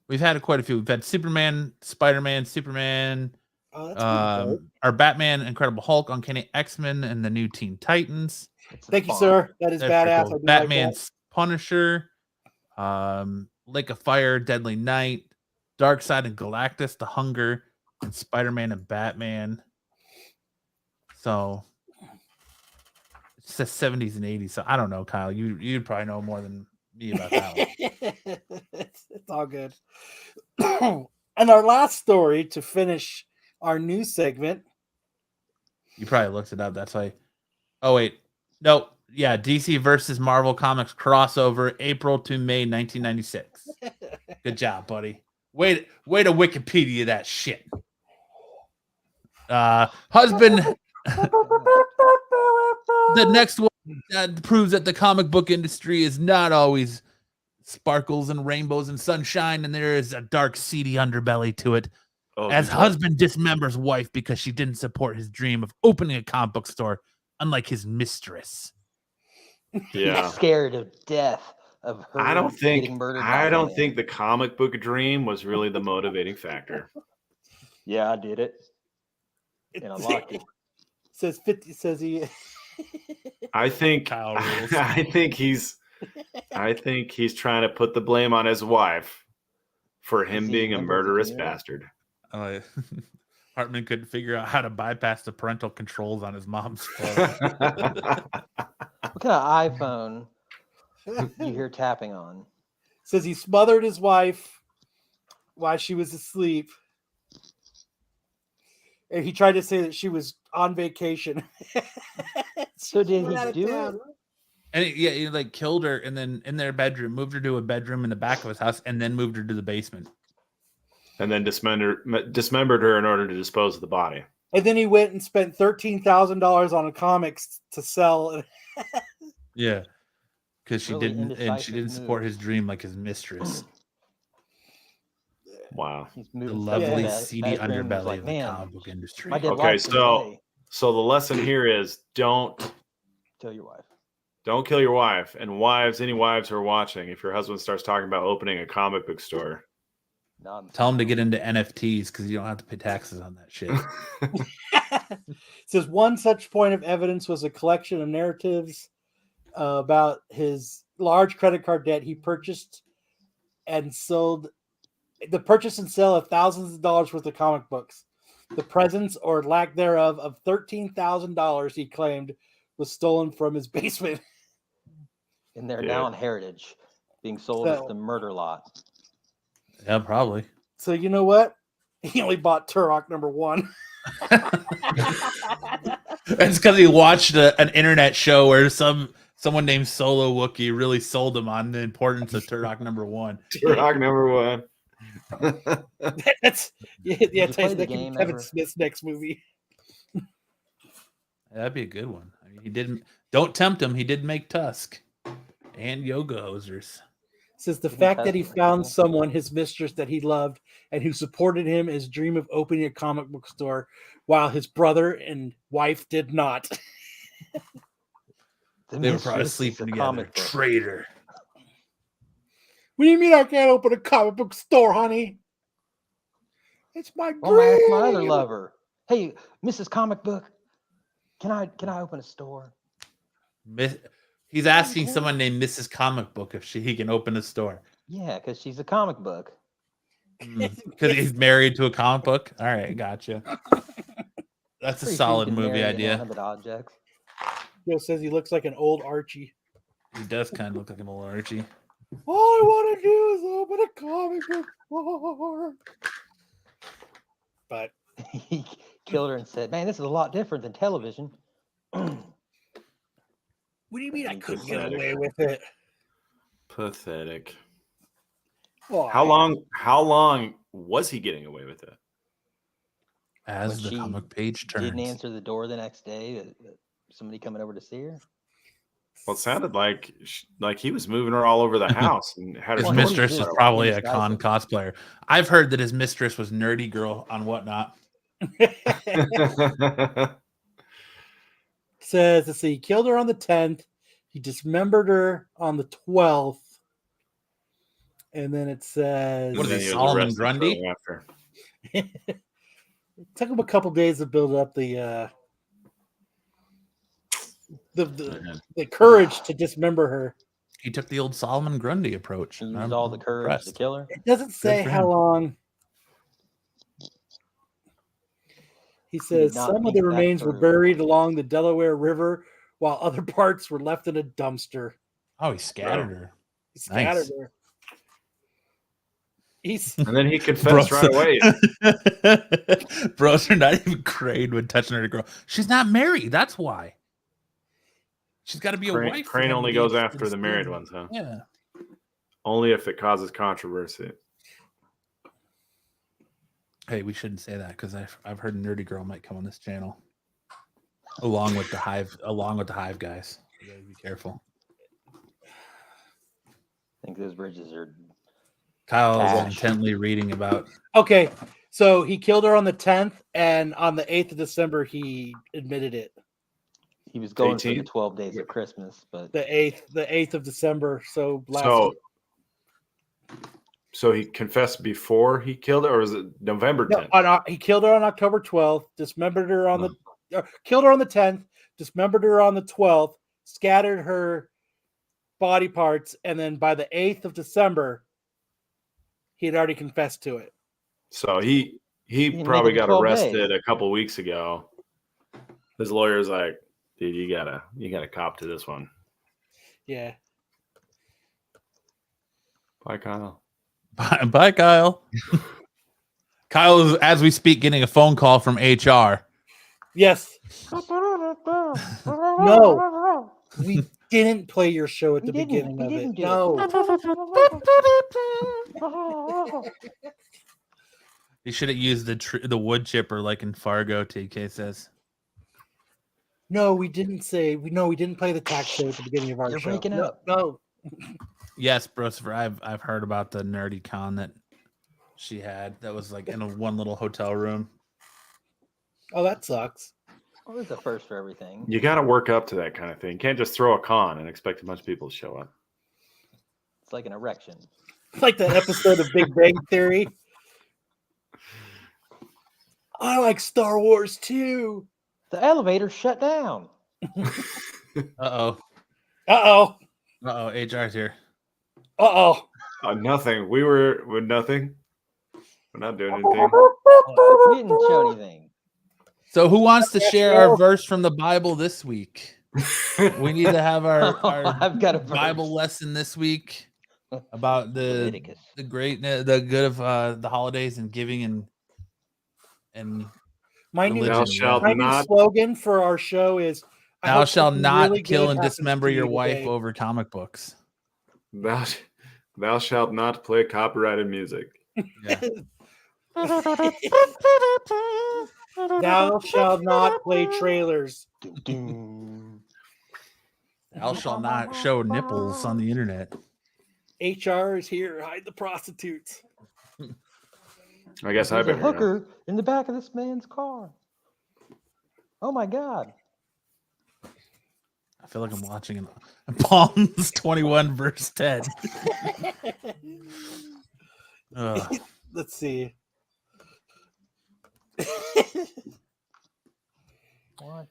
we've had quite a few. We've had Superman, Spider-Man, Superman, Oh, that's pretty dope. our Batman, Incredible Hulk, Uncanny X-Men, and the new Teen Titans. Thank you, sir. That is That's pretty badass. cool. I do Batman's Punisher, Lake of Fire, Deadly Night, Darkseid and Galactus, The Hunger, and Spider-Man and Batman. So it says 70s and 80s. So I don't know, Kyle. You'd probably know more than me about that one. It's all good. And our last story to finish our news segment. You probably looked it up. That's why. Oh, wait. No. Yeah. DC versus Marvel Comics crossover, April to May 1996. Good job, buddy. Way to Wikipedia that shit. Husband. The next one proves that the comic book industry is not always sparkles and rainbows and sunshine, and there is a dark, seedy underbelly to it. As husband dismembers wife because she didn't support his dream of opening a comic book store, unlike his mistress. Yeah. He's scared of death of her. I don't getting murdered. by don't him. think the comic book dream was really the motivating factor. Yeah, I did it. And I locked it. Says 50. Says he. I think Kyle rules. I think he's trying to put the blame on his wife for him he being a remembers it, murderous yeah. bastard. Hartman couldn't figure out how to bypass the parental controls on his mom's phone. What kind of iPhone you hear tapping on? Says he smothered his wife while she was asleep. And he tried to say that she was on vacation. So did Went out he of do town. it? And he like killed her, and then in their bedroom, moved her to a bedroom in the back of his house, and then moved her to the basement. And then dismembered her in order to dispose of the body. And then he went and spent $13,000 on a comics to sell. Yeah, because she Really didn't, and she indecisive didn't support move. his dream like his mistress. Wow. He's The moving lovely, stuff in seedy that bedroom, was underbelly like, of the man, comic book industry. my dad Okay, liked him today. so the lesson here is don't Tell your wife. kill your wife. And wives, any wives who are watching, if your husband starts talking about opening a comic book store, Tell him to get into NFTs because you don't have to pay taxes on that shit. Says one such point of evidence was a collection of narratives about his large credit card debt he purchased and sold. The purchase and sale of thousands of dollars worth of comic books. The presence or lack thereof of $13,000 he claimed was stolen from his basement. And they're Yeah. now in Heritage, being sold So- at the murder lot. Yeah, probably. So you know what? He only bought Turok #1. It's because he watched an internet show where someone named Solo Wookie really sold him on the importance of Turok #1. Turok #1. That's yeah. you It's play like the Kevin game ever? Smith's next movie. That'd be a good one. I mean, he didn't. Don't tempt him. He did make Tusk and Yoga Hosers. Says the Didn't fact that test he it, found okay. someone, his mistress, that he loved and who supported him in his dream of opening a comic book store, while his brother and wife did not. The They were probably Mistress is sleeping a together. comic book. Traitor. What do you mean I can't open a comic book store, honey? It's my dream. Oh, man, that's my other lover. Hey, Mrs. Comic Book, can I open a store? He's asking someone named Mrs. Comic Book if he can open a store. Yeah, because she's a comic book. Because he's married to a comic book. All right, gotcha. That's a Pretty sure you solid can movie marry idea. inanimate objects. Joe says he looks like an old Archie. He does kind of look like a little Archie. All I want to do is open a comic book store. But He killed her and said, "Man, this is a lot different than television." what do you mean I couldn't get Pathetic. away with it? Pathetic. Why? How long was he getting away with it? As But the she comic page Didn't turns. answer the door the next day. Somebody coming over to see her. Well, it sounded like he was moving her all over the house and had her His Well, mistress he's is just probably in a his con diaper. cosplayer. I've heard that his mistress was Nerdy Girl on Whatnot. Says, let's see, he killed her on the 10th. He dismembered her on the 12th. And then it says, What is And he, then was Solomon arrested Grundy? shortly after. it took him a couple days to build up the courage to dismember her. He took the old Solomon Grundy approach. He used I'm all the courage to impressed. kill her. It doesn't say for how him. long. He says not some of think the that remains were through. buried along the Delaware River, while other parts were left in a dumpster. Oh, he scattered her. He scattered Nice. her. He's And then he confessed right away. Bros are not even Crane when touching her girl. She's not married. That's why. She's got to be a wife. for Crane him only to be goes interested after in the married stealing. ones, huh? Yeah. Only if it causes controversy. Hey, we shouldn't say that because I've heard Nerdy Girl might come on this channel, along with the Hive guys. You gotta be careful. I think those bridges are. Kyle is Cash. intently reading about. okay. So he killed her on the 10th, and on the 8th of December, he admitted it. He was going for the 18? 12 days of Christmas, but The 8th of December. So last. So he confessed before he killed her, or was it November 10th? He killed her on October 12th, dismembered her on killed her on the 10th, dismembered her on the 12th, scattered her body parts, and then by the 8th of December, he had already confessed to it. So he didn't probably make it got 12 arrested days. a couple weeks ago. His lawyer's like, dude, you gotta cop to this one. Yeah. Bye, Kyle. Bye, Kyle. Kyle is, as we speak, getting a phone call from HR. Yes. No. We didn't play your show at the beginning of it. No. You should have used the wood chipper like in Fargo. TK says. No, we didn't say. We didn't play the tax show at the beginning of our You're show. breaking No, up. No. Yes, Brosifer, I've heard about the nerdy con that she had. That was like in one little hotel room. Oh, that sucks. Well, there's a first for everything. You got to work up to that kind of thing. You can't just throw a con and expect a bunch of people to show up. It's like an erection. Like that episode of Big Bang Theory. I like Star Wars too. The elevator shut down. Uh-oh. Uh-oh. Uh-oh, HR's here. Uh-oh. Nothing. We were with nothing. We're not doing anything. We didn't show anything. So who wants to share our verse from the Bible this week? We need to have our I've got a Bible verse. lesson this week about the Leviticus. the good of the holidays and giving and My new, Thou shalt my new not. slogan for our show is I thou hope shalt something not really kill good and happens dismember to you your wife today. over comic books. Thou shalt not play copyrighted music. Yeah. Thou shalt not play trailers. Thou shalt not show nipples on the internet. HR is here. Hide the prostitutes. I guess I There's a better. know. hooker in the back of this man's car. Oh my God. I feel like I'm watching Palms 21 verse 10. Ugh. Let's see. What?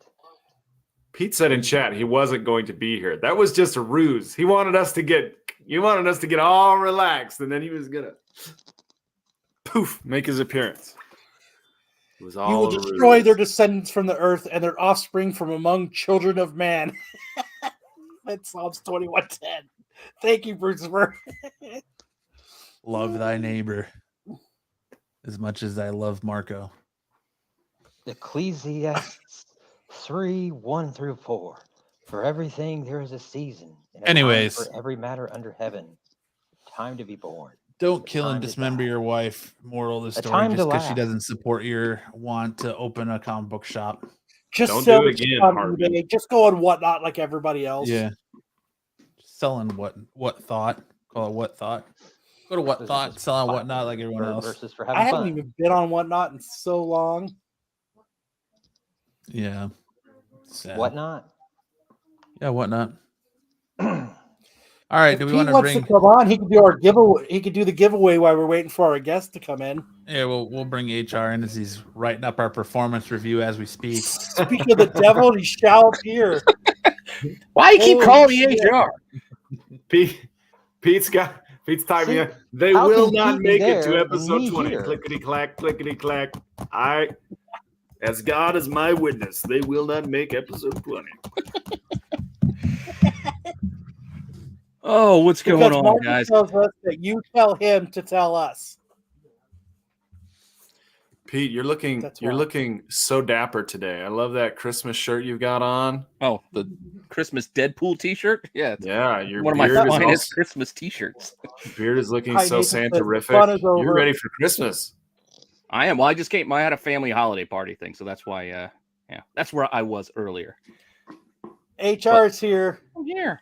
Pete said in chat he wasn't going to be here. That was just a ruse. He wanted us to get all relaxed, and then he was gonna poof make his appearance. It was all You will a destroy ruse. their descendants from the earth and their offspring from among children of man. That's Psalms 21:10. Thank you, Bruce. Love thy neighbor as much as I love Marco. Ecclesiastes 3:1-4. For everything there is a season. And a time Anyways. for every matter under heaven. Time to be born. Don't kill and time to dismember die. your wife. Moral of the A story, time to just because she laugh. doesn't support your want to open a comic book shop. Just Don't sell do it shit again, on Harvey. eBay. Just go on Whatnot like everybody else. Yeah. Selling what thought? Call it what thought? Go to what Those are thought, just selling fun whatnot like everyone else. Versus for I having haven't fun. even been on Whatnot in so long. Yeah. Sad. Whatnot? Yeah, whatnot. All right, If do we Pete want to wants bring? to come on, he can do our giveaway. He can do the giveaway while we're waiting for our guest to come in. Yeah, we'll bring HR in as he's writing up our performance review as we speak. Speak of the devil, he shall appear. Why you keep Holy calling me shit. HR? Pete's typing. See, in, they how will can not Pete be make it to there and episode me 20. here? Clickety clack, clickety clack. As God is my witness, they will not make episode 20. Oh, what's going Because on, Marcus guys? tells us that you tell him to tell us. Pete, you're looking That's you're why. looking so dapper today. I love that Christmas shirt you've got on. Oh, the Christmas Deadpool T-shirt. Yeah, it's Yeah, your one of my beard is finest also, Christmas T-shirts. beard is looking Hi, so Nathan says the Santa-rific. fun is You're over. ready for Christmas. I am. Well, I just came. I had a family holiday party thing, so that's why. Yeah, that's where I was earlier. HR is here. Oh, yeah.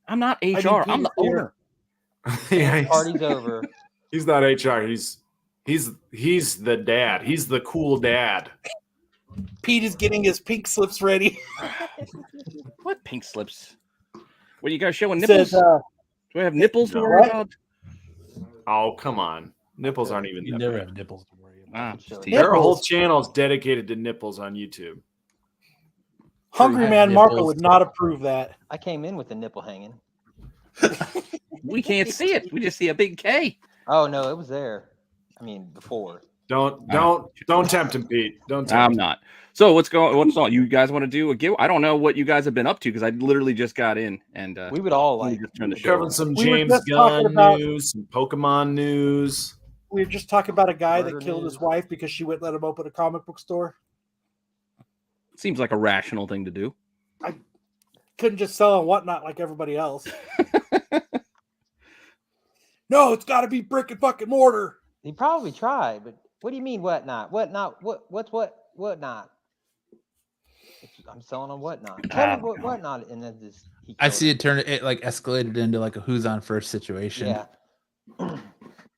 I'm not HR. mean, I'm the Pete's here. owner. Yeah, Party's over. he's not HR. He's the dad. He's the cool dad. Pete is getting his pink slips ready. What pink slips? What, you guys showing Says, nipples? Do I have nipples to No. worry What? about? Oh, come on. Nipples aren't even You that never bad. have nipples to worry about. Ah, just There are whole Nipples. channels dedicated to nipples on YouTube. Hungry I Man have Marco nipples. would not approve that. I came in with the nipple hanging. we can't see it. We just see a big K. Oh no, it was there. I mean, before. Don't tempt him, Pete. Don't tempt I'm him. not. So what's on? You guys want to do a give? I don't know what you guys have been up to because I literally just got in and We would all like. just turn the show. Covering on. some We were James just talking Gunn about- news, some Pokemon news. We were just talking about a guy Murder that killed his news. wife because she wouldn't let him open a comic book store. Seems like a rational thing to do. Couldn't just sell on Whatnot like everybody else. No, it's got to be brick and fucking mortar. He probably tried, but what do you mean whatnot? Whatnot? Whatnot? I'm selling on whatnot. Tell me what whatnot, and then just I see it turn it like escalated into like a who's on first situation. Yeah.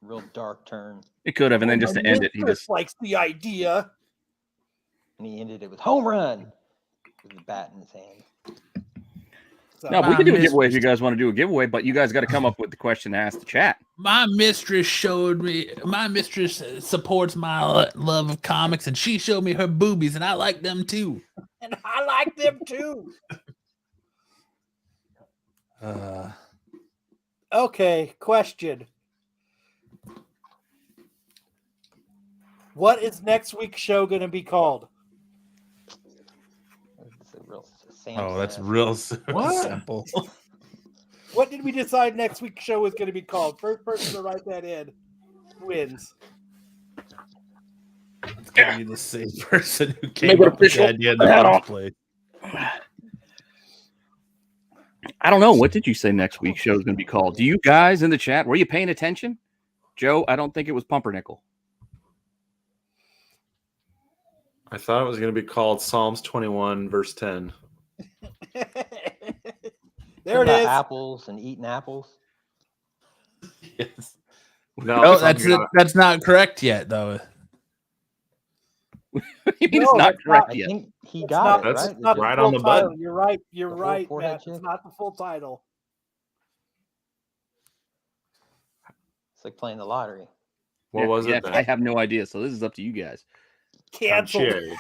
Real dark turn, It could have, and then just My to end it, he mistress just likes the idea. and he ended it with home run with the bat in his hand. So, no. But we My can do a mistress- giveaway if you guys want to do a giveaway, but you guys got to come up with the question to ask the chat. My mistress supports my love of comics, and she showed me her boobies, and I like them too. and I like them too. Okay, question. What is next week's show going to be called? It's a real Oh, that's Sam. real What? simple. What did we decide next week's show is going to be called? First person to write that in wins. It's gonna be the same person who Make came it up with the official. idea in the Hat on. first place. I don't know. What did you say next week's show is going to be called? Do you guys in the chat, were you paying attention? Joe, I don't think it was Pumpernickel. I thought it was going to be called Psalms 21, verse 10. There it About is. apples and eating apples. Yes. No, No, it's that's not correct yet, though. You mean No, it's not that's correct I yet? think he It's got not- it That's right. Not right full on the title. button. You're right. You're The whole right, forehead Matt. It's chick? not the full title. It's like playing the lottery. What was Yeah, it then? I have no idea. So this is up to you guys. Canceled. Cherry.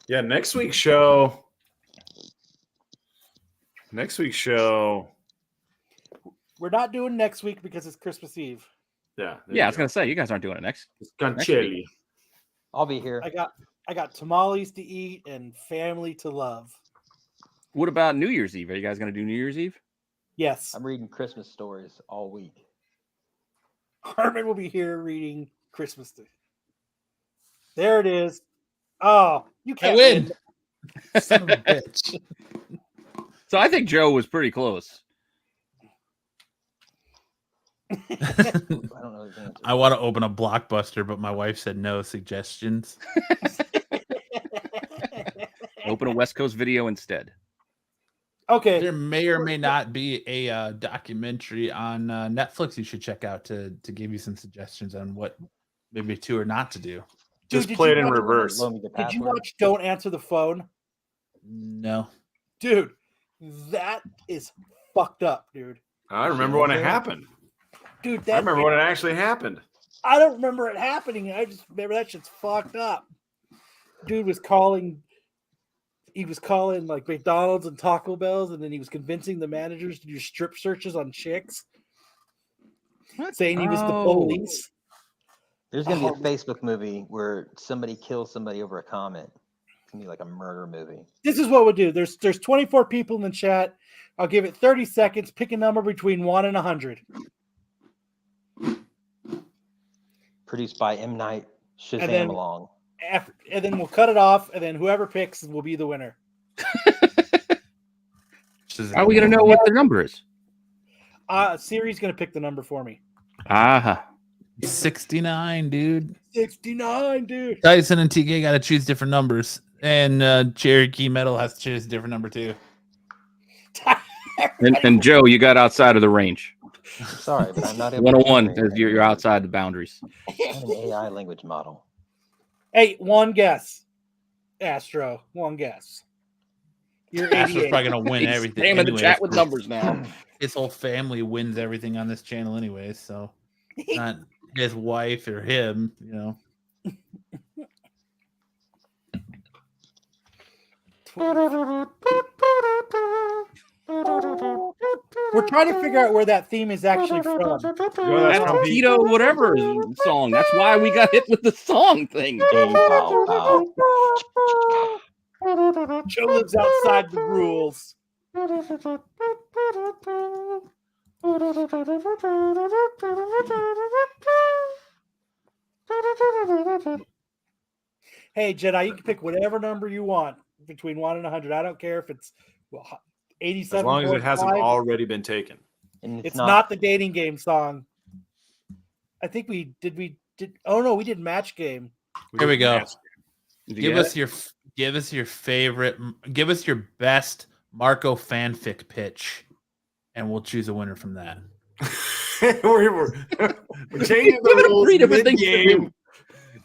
Yeah, next week's show. We're not doing next week because it's Christmas Eve. Yeah. Yeah, I was going to say, you guys aren't doing it next. It's next Cancelli. I'll be here. I got tamales to eat and family to love. What about New Year's Eve? Are you guys going to do New Year's Eve? Yes. I'm reading Christmas stories all week. Harmon will be here reading Christmas. There it is. Oh, you I can't win. win. Son of a bitch. So I think Joe was pretty close. I don't know his answer. I want to open a Blockbuster, but my wife said no suggestions. Open a West Coast video instead. Okay. There may or may not be a documentary on Netflix you should check out to give you some suggestions on what maybe to or not to do. Dude, Just did play you it in watch- reverse. Loan me the Did you password. watch Don't Answer the Phone? No. Dude, that is fucked up, dude. I remember when it happened. Dude, I that remember when it actually happened. I don't remember it happening. I just remember that shit's fucked up. Dude was calling. He was calling like McDonald's and Taco Bell's, and then he was convincing the managers to do strip searches on chicks, saying he was the Oh. police. There's gonna be Oh. a Facebook movie where somebody kills somebody over a comment. It's gonna be like a murder movie. This is what we'll do. There's 24 people in the chat. I'll give it 30 seconds. Pick a number between 1 and 100. Produced by M. Night And then- Shyamalan. And then we'll cut it off, and then whoever picks will be the winner. How are we going to know what the number is? Siri's gonna pick the number for me. Aha. 69, dude. 69, dude. Tyson and TK got to choose different numbers, and Cherokee Metal has to choose a different number too. And Joe, you got outside of the range. Sorry, but I'm not able 101 to is you're outside the boundaries. I'm an AI language model. Hey, one guess. Astro, one guess. You're Astro's 88. probably gonna win everything. Spamming the anyways. chat with numbers now. His whole family wins everything on this channel, anyways. So, not his wife or him, you know. We're trying to figure out where that theme is actually from. Yo, that's That's from Tito whatever song. That's why we got hit with the song thing. Hey, pow, pow. Joe lives outside the rules. Hey, Jedi, you can pick whatever number you want between 1 and 100. I don't care if it's 87. As long as it hasn't already been taken. And It's not the dating game song. I think we did. Oh no, we did match game. Here we go. Did you Give get us your favorite. Give us your best Marco fanfic pitch, and we'll choose a winner from that. we're changing the rules three different things to mid-game.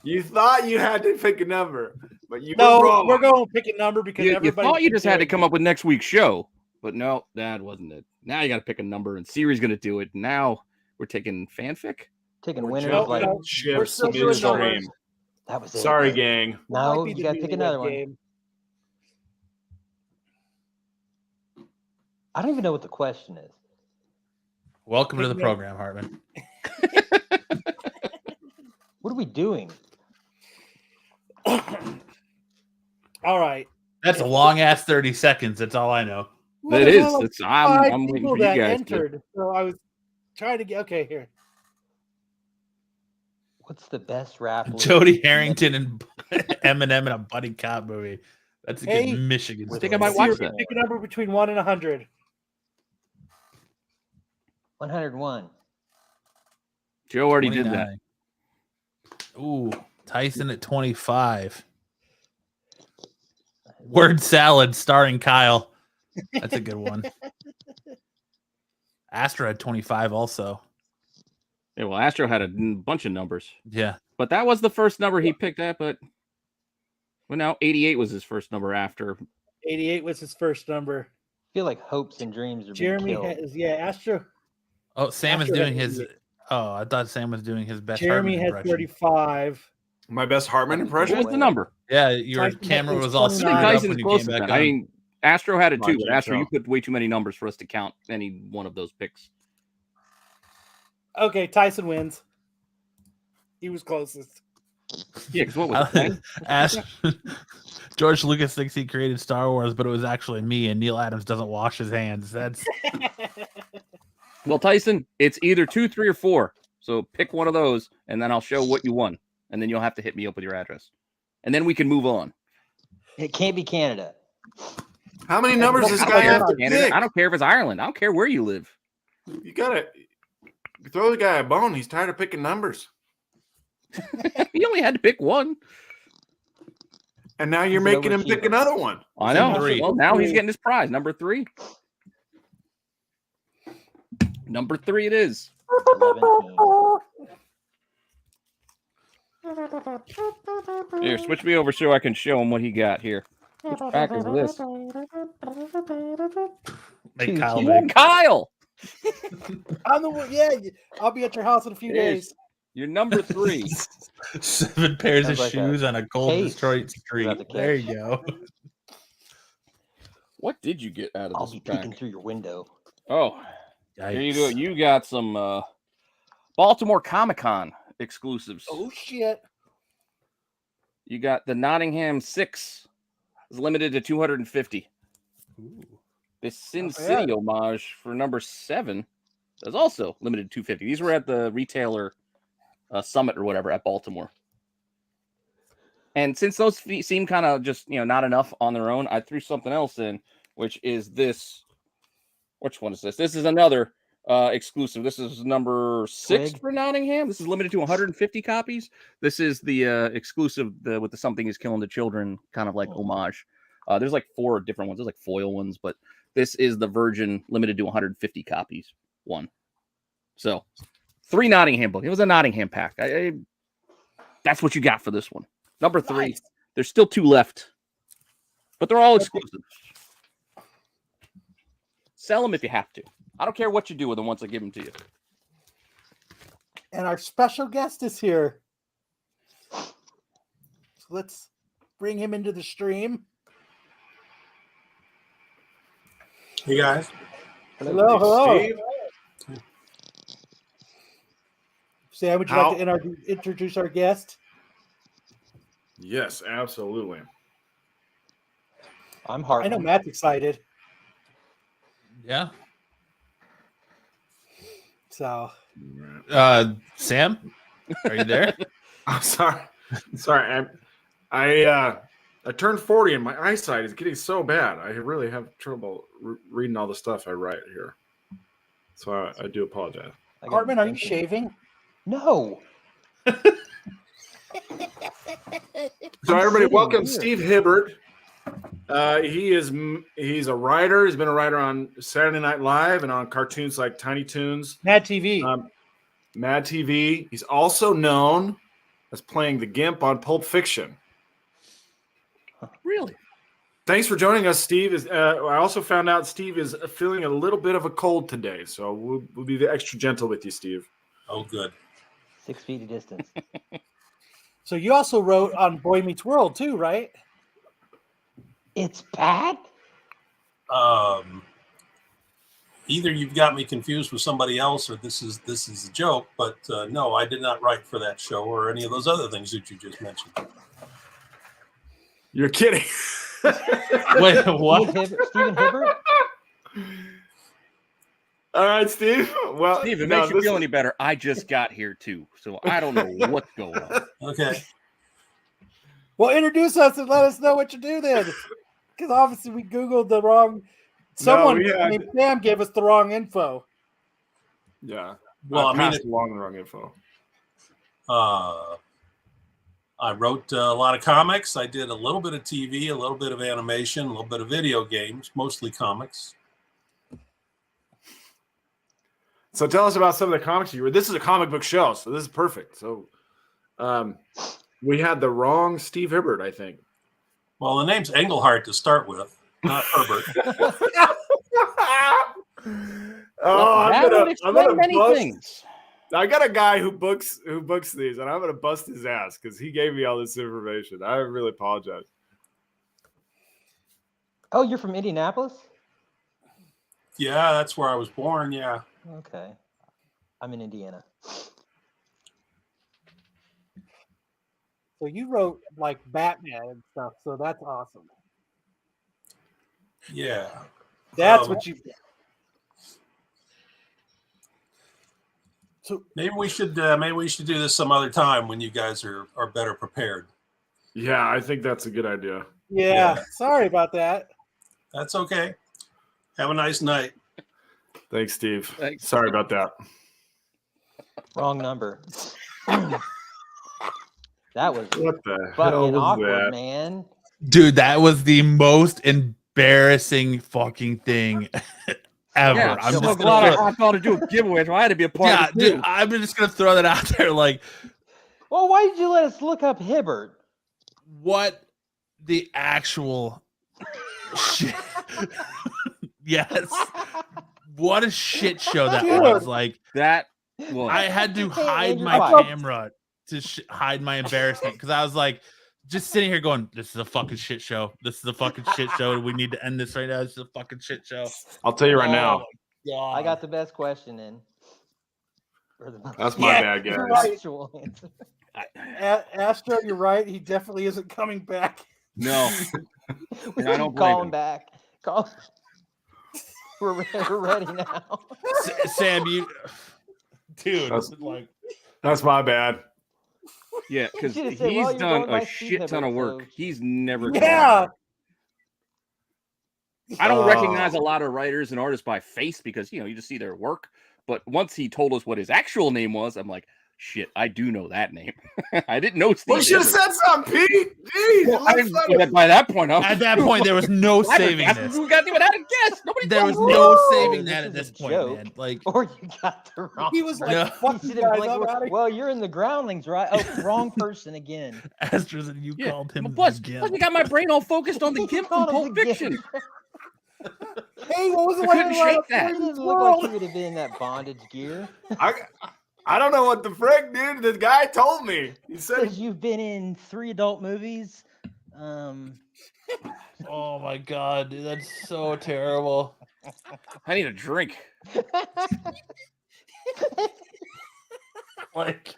You thought you had to pick a number, but you No, were wrong. we're going to pick a number because You everybody. thought you just had to come up with next week's show, but no, that wasn't it. Now you got to pick a number, and Siri's going to do it. Now we're taking fanfic. taking We're winners Joe- like We're Ships still doing midstream. numbers. that was it. Sorry, gang. No, Might be you the gotta pick newlywed another one. game. I don't even know what the question is. Welcome to the Pick me. program, Hartman. What are we doing? All right. That's a long ass 30 seconds. That's all I know. Well, It there's is. only like It's, 5 I'm waiting people for you that guys. To, entered, so I was trying to get. Okay, here. What's the best rap? lyric? Jody Harrington and Eminem in a buddy cop movie. That's a Hey, good Michigan. I think I story. might watch Siri, that. Pick a number between 1 and 100. 101. Joe already did that. 29. Ooh, Tyson at 25. Word salad starring Kyle. That's a good one. Astro had 25 also. Yeah, well, Astro had a bunch of numbers, Yeah. but that was the first number he picked at. But well, now 88 was his first number after. 88 was his first number. I feel like hopes and dreams are being Jeremy killed. has, Astro. Oh, Sam is Astro doing had his. 88. Oh, I thought Sam was doing his best. Jeremy Hartman had impression. 35. My best Hartman What impression? was the number? Yeah, your Tyson camera had was all 29. screwed up Tyson's when you close came to back that. on. I mean, Astro had it Come on, too, but Astro, you Jim, put way too many numbers for us to count any one of those picks. Okay, Tyson wins. He was closest. Yeah, because what was it? 10? George Lucas thinks he created Star Wars, but it was actually me, and Neil Adams doesn't wash his hands. That's Well, Tyson, it's either 2, 3, or 4. So pick one of those, and then I'll show what you won. And then you'll have to hit me up with your address. And then we can move on. It can't be Canada. How many numbers does this guy have to Canada, pick? I don't care if it's Ireland. I don't care where you live. You gotta throw the guy a bone. He's tired of picking numbers. He only had to pick one. And now you're making him pick another one. I know. Number 3. Well, now he's getting his prize. Number 3. Number 3 it is. 17. Here, switch me over so I can show him what he got here. Which pack is this? make Kyle Two. big. Kyle! I'll be at your house in a few Here's days. your number 3. 7 pairs of Sounds like shoes on a cold case Detroit street. about the There case. you go. What did you get out of I'll this be pack? peeking through your window. Oh, here you go. Yikes. You got some Baltimore Comic-Con exclusives. Oh shit! You got the Nottingham 6. It's limited to 250. Ooh. The Sin Not City bad. homage for number 7 is also limited to 250. These were at the retailer summit or whatever at Baltimore. And since those seem kind of just, not enough on their own, I threw something else in, which is this. Which one is this? This is another exclusive. This is number 6 Twig. for Nottingham. This is limited to 150 copies. This is the exclusive with the Something is Killing the Children kind of like homage. There's like 4 different ones. There's like foil ones, but this is the Virgin limited to 150 copies one. So 3 Nottingham books. It was a Nottingham pack. That's what you got for this one. Number 3. Nice. There's still 2 left, but they're all exclusive. Sell them if you have to. I don't care what you do with them once I give them to you. And our special guest is here. So let's bring him into the stream. Hey guys. Hello. Steve? Sam, would you like to introduce our guest? Yes, absolutely. I'm I Hartman. know Matt's excited. Yeah. So Sam, are you there? I'm sorry. I turned 40 and my eyesight is getting so bad. I really have trouble reading all the stuff I write here. So I do apologize. I got Hartman, are you attention. shaving? No. So everybody, sitting welcome here. Steve Hibbert. He's a writer. He's been a writer on Saturday Night Live and on cartoons like Tiny Toons, Mad TV. Mad TV. He's also known as playing the Gimp on Pulp Fiction. Really? Thanks for joining us, Steve. I also found out Steve is feeling a little bit of a cold today, so we'll be extra gentle with you, Steve. Oh, good. 6 feet of distance. So you also wrote on Boy Meets World too, right? It's bad. Either you've got me confused with somebody else, or this is a joke. But no, I did not write for that show or any of those other things that you just mentioned. You're kidding. Wait, what? Stephen Hibbert? All right, Steve. Well, Steve, if it no, makes you this feel is- any better, I just got here too, so I don't know what's going on. Okay. Well, introduce us and let us know what you do then. Because obviously we Googled the wrong. Someone we had- named Sam gave us the wrong info. Yeah. Well, I mean, passed along the wrong info. I wrote a lot of comics. I did a little bit of TV, a little bit of animation, a little bit of video games, mostly comics. So tell us about some of the comics you read. This is a comic book show, so this is perfect. So we had the wrong Steve Hibbert, I think. Well, the name's Englehart to start with, not Herbert. That would explain many things. I got a guy who books these, and I'm gonna bust his ass because he gave me all this information. I really apologize. Oh, you're from Indianapolis? Yeah, that's where I was born. Yeah. Okay. I'm in Indiana. So So you wrote like Batman and stuff. So that's awesome. Yeah. That's what you. So maybe we should do this some other time when you guys are better prepared. Yeah, I think that's a good idea. Yeah. Sorry about that. That's okay. Have a nice night. Thanks, Steve. Thanks. Sorry about that. Wrong number. That was What the hell fucking was awkward, that? man. Dude, that was the most embarrassing fucking thing ever. Yeah, I'm so just glad I gonna hopped on to do a giveaway, so I had to be a part yeah, of it too. dude, I'm just gonna throw that out there. Like, Well, why did you let us look up Hibbert? what the actual shit? Yes, what a shit show that was. Like, That was. I had to hide Andrew my White. camera to hide my embarrassment because I was like, just sitting here going, "This is a fucking shit show. This is a fucking shit show. We need to end this right now. This is a fucking shit show." I'll tell you right now. my God. I got the best question in. That's my bad, you're guys. right. Actual answer. Astro, you're right. He definitely isn't coming back. No. We And I can don't call blame him back. Call. We're ready now. Sam, you, dude, That's- like, That's my bad. Yeah, because should've he's said, well, you're done going by a Steve shit ton Hibbert, of work. so- He's never. Yeah. I don't Oh. recognize a lot of writers and artists by face because you just see their work. But once he told us what his actual name was, I'm like, shit, I do know that name. I didn't know Steve. Well, you should have Hibbert. said something, Pete. Jeez, Well, let's fucking- by that point, at that point, there was no saving this. We got to have a guess. Nobody There was told us. no saving This that is at this a point, joke. man. Like, Or you got the wrong. He was like, No. "Fuck You you should have guys, been I'm like, outta here." well, you're in the groundlings, right? Oh, wrong person again. Astros and you Yeah. called him. Plus, the plus, Gimp. you got my brain all focused on the Gimp from Called him Pulp the Gimp. Fiction. Hey, what was the I one couldn't that shake that. He didn't look like he would have been in that bondage gear. I don't know what the frick, dude. The guy told me. He said Because you've been in 3 adult movies. Oh my God, dude, that's so terrible. I need a drink. Like,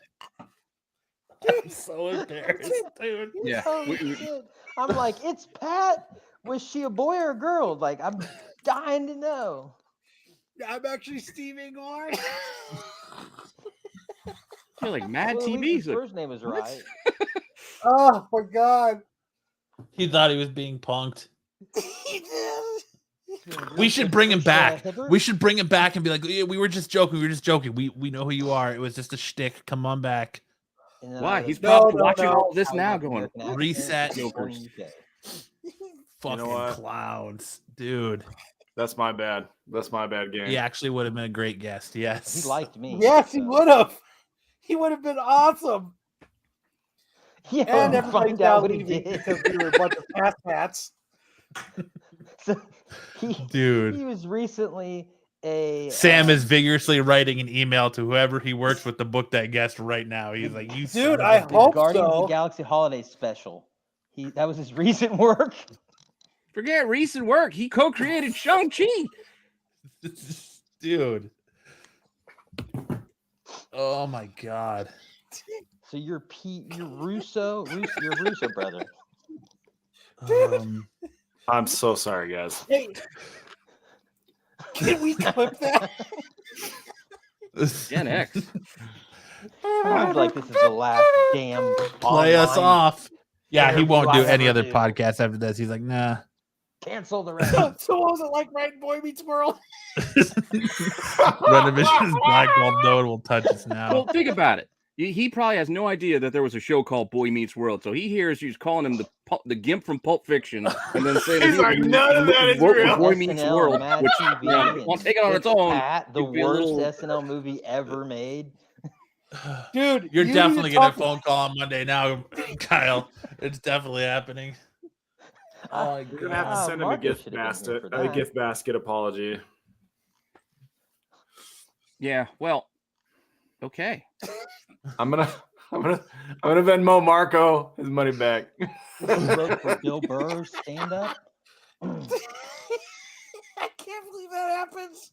I'm so embarrassed, dude. Yeah. Oh, shit. I'm like, it's Pat. Was she a boy or a girl? Like, I'm dying to know. I'm actually Steve Ingor. You're like Mad Well, at least TV. his first name was what? right. Oh my God. He thought he was being punked. He did. We should bring him back. Hibbert? We should bring him back and be like, yeah, we were just joking. We were just joking. We know who you are. It was just a shtick. Come on back. And then Why? I He's was- probably no, watching no. all this I now was going, American accent, reset. born in UK. Fucking what? clowns, dude. that's my bad. That's my bad game. He actually would have been a great guest. Yes. He liked me. Yes, he so- would have. He would have been awesome. Yeah, And we'll everybody's find now out what he leaving did. because we were a bunch of past hats. So he Dude. was recently a Sam is vigorously writing an email to whoever he works with to book that guest right now. He's like, "You, son Dude, of I a the bitch." hope Guardians of so. the Galaxy Holiday Special. That was his recent work. forget recent work. He co-created Shang-Chi. Dude. Oh my God. So you're Russo, you're Russo brother. I'm so sorry, guys. Hey, can we clip that? Gen X. Seems like this is the last damn Play us online off. Yeah, he interview won't do I'll any ever other do. podcast after this. He's like, nah. Cancel the rest. So what was it like writing Boy Meets World? Renovision's blackballed. No one will touch us now. Well, think about it. He probably has no idea that there was a show called Boy Meets World. So he hears you calling him the Gimp from Pulp Fiction, and then saying He's like, none of that is wrote real. Boy Meets SNL, World, Mad which TV, won't take it on its own. Pat, the you'd be a worst little- SNL movie ever made. Dude, You're you definitely need to getting a talk- phone call on Monday now, Kyle. It's definitely happening. Oh my You're gonna have to God. send him a Marcus gift should have been here basket. for A that. gift basket apology. Yeah, well, okay. I'm gonna Venmo Marco his money back. You wrote for Bill Burr's stand up. I can't believe that happens.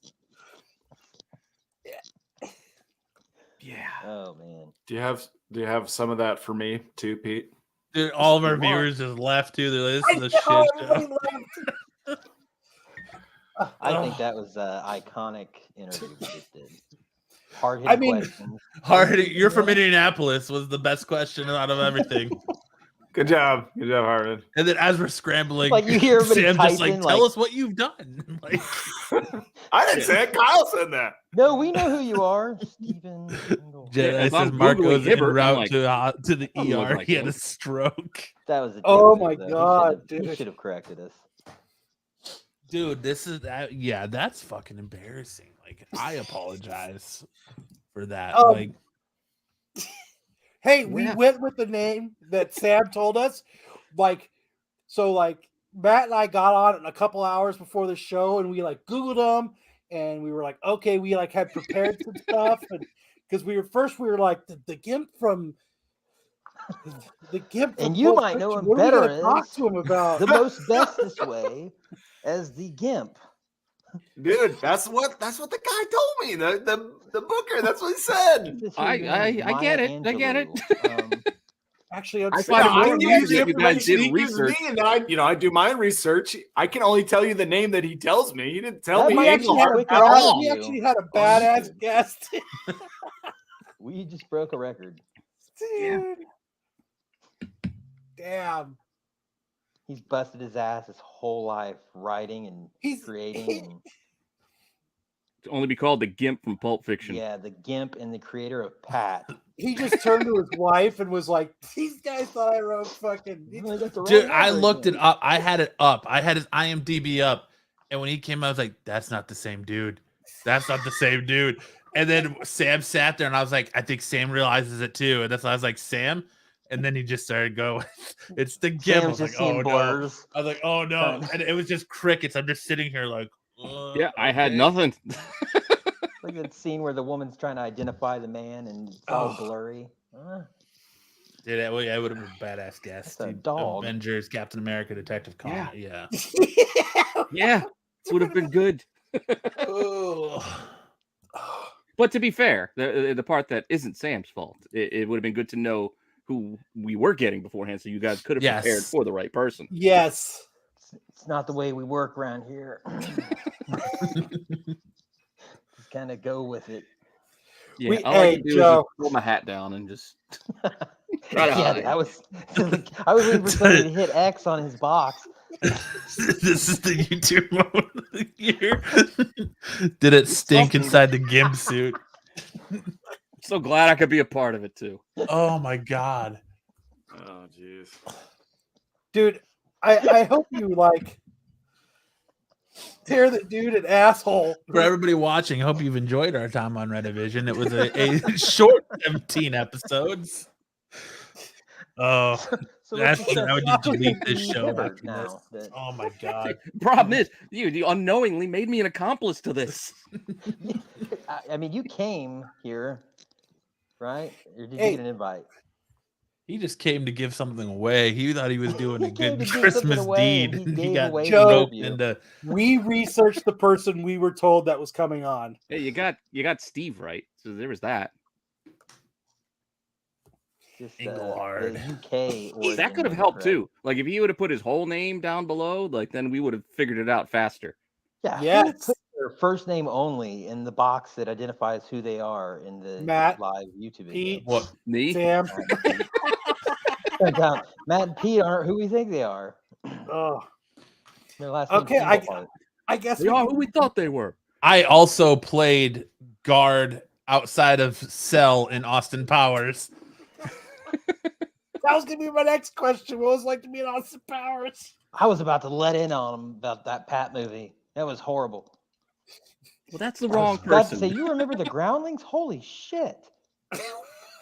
Yeah. Oh man. Do you have some of that for me too, Pete? Dude, all of our viewers just left too. They're like, this is a shit show. I think that was an iconic interview we just did. Hard-hitting I mean, questions. You're from Indianapolis was the best question out of everything. Good job, Harvin. And then as we're scrambling, Like you hear everybody Sam just typing, tell us what you've done. Like, I didn't say it. Kyle said that. No, we know who you are, Stephen. Jedi if I'm says Marco's Googling en Hibbert, route I'm like, to the doesn't look ER. like He had him. a stroke. That was a Oh joke, my though. God, He dude. should have corrected us. Dude, this is that. Yeah, that's fucking embarrassing. Like, I apologize for that. Like, hey, we went with the name that Sam told us. Like, so like Matt and I got on a couple hours before the show, and we like Googled them, and we were like, okay, we like had prepared some stuff, and because we were like the Gimp from. And you might know him better as talk to him about the most bestest way as the Gimp. Dude, that's what the guy told me. The booker, that's what he said. I get it. I get it. Actually, I find it more amusing that you guys did research. And I do my research. I can only tell you the name that he tells me. He didn't tell me. We actually had a badass guest. We just broke a record. Dude. Damn. He's busted his ass his whole life writing and creating. To only be called the Gimp from Pulp Fiction. Yeah, the Gimp and the creator of Pat. He just turned to his wife and was like, "These guys thought I wrote fucking." Dude, I looked it up. I had it up. I had his IMDb up, and when he came out, I was like, "That's not the same dude. That's not the same dude." And then Sam sat there, and I was like, "I think Sam realizes it too." And that's why I was like, "Sam." And then he just started going, "It's the Gimp." I was like, "Oh no!" I was like, "Oh no!" And it was just crickets. I'm just sitting here like, yeah, I had nothing. Like that scene where the woman's trying to identify the man and it's all blurry. Dude, it would have been a badass guest. That's a dog. Avengers, Captain America, Detective Comics. Yeah. Yeah, it would have been good. But to be fair, the part that isn't Sam's fault, it would have been good to know who we were getting beforehand, so you guys could have prepared for the right person. Yes. It's not the way we work around here. Just kind of go with it. Yeah, all I can do is just pull my hat down and just I was waiting for somebody to hit X on his box. This is the YouTube moment of the year. Did it stink inside the Gimp suit? So glad I could be a part of it too. Oh my god. Oh jeez. Dude, I hope you like tear the dude an asshole. For everybody watching, I hope you've enjoyed our time on Redivision. It was a short 17 episodes. Oh, I would just delete this show after this. Oh my god. Problem is, you unknowingly made me an accomplice to this. I mean, you came here, right? Or did you get an invite? He just came to give something away. He thought he was doing a good Christmas deed. He got Joe, into. We researched the person we were told that was coming on. Hey, you got Steve right, so there was that. Just, Englehart. UK that could have helped too. Like if he would have put his whole name down below, like then we would have figured it out faster. Yeah. Yes. Put their first name only in the box that identifies who they are in the live YouTube video. What? Me? Sam. Matt and Pete aren't who we think they are. Oh. Their last okay, name I guess they are who we thought they were. I also played guard outside of Cell in Austin Powers. That was gonna be my next question. What was it like to be in Austin Powers? I was about to let in on him about that Pat movie. That was horrible. Well, that's the wrong person. About to say, you remember the Groundlings? Holy shit!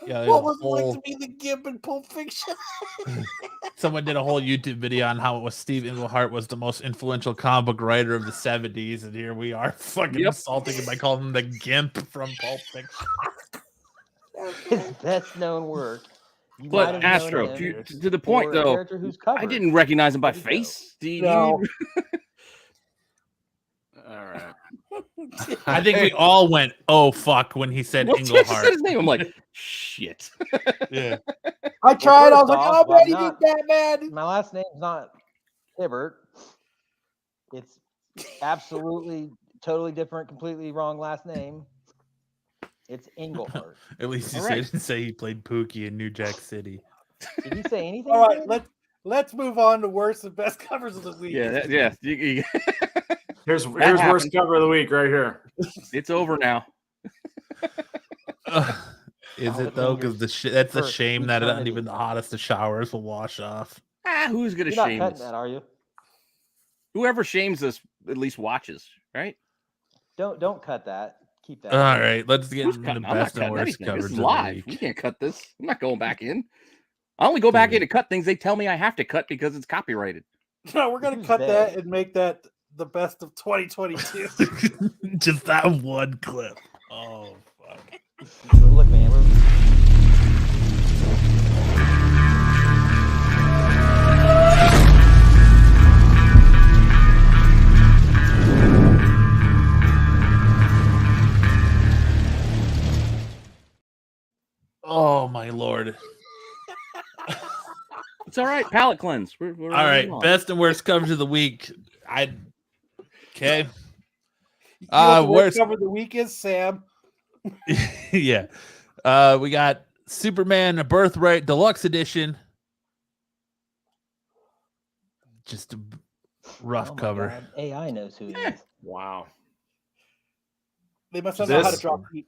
Yeah, what was it like to be the Gimp in Pulp Fiction? Someone did a whole YouTube video on how it was Steve Englehart was the most influential comic book writer of the 70s, and here we are fucking assaulting him by calling him the Gimp from Pulp Fiction. His best known work. But Astro, to the point though, I didn't recognize him by face. No. All right. I think we all went, "Oh fuck!" when he said Englehart. Said his name. I'm like, Shit. Yeah. I tried. I was first like, off, oh man, I'm you not- need Batman. My last name's not Hibbert. It's absolutely, totally different, completely wrong last name. It's Englehart. At least you All right. didn't say he played Pookie in New Jack City. Did he say anything? All right, good? let's move on to worst and best covers of the week. Yeah. Here's happened. worst cover of the week right here. It's over now. Is Oh, it though? Because that's a for shame that not eternity. even the hottest of showers will wash off. Who's gonna You're not shame cutting us? that, are you? Whoever shames us at least watches, right? Don't cut that. Keep that. All right, let's get Who's into cutting? the I'm not best and cutting worst anything. covers This of is the live. We week. can't cut this. I'm not going back in. I only go back Dude. in to cut things they tell me I have to cut because it's copyrighted. No, we're gonna Who's cut that they? and make that the best of 2022. Just that one clip. Oh fuck. Look, man. Oh my lord. It's all right. Palate cleanse. We're All right, on. best and worst covers of the week. Okay. You know what the worst Worst. cover of the week is, Sam? Yeah. We got Superman a Birthright Deluxe Edition. Just a rough Oh my cover. God, AI knows who it Eh. is. Wow. They must not know how to This- drop heat.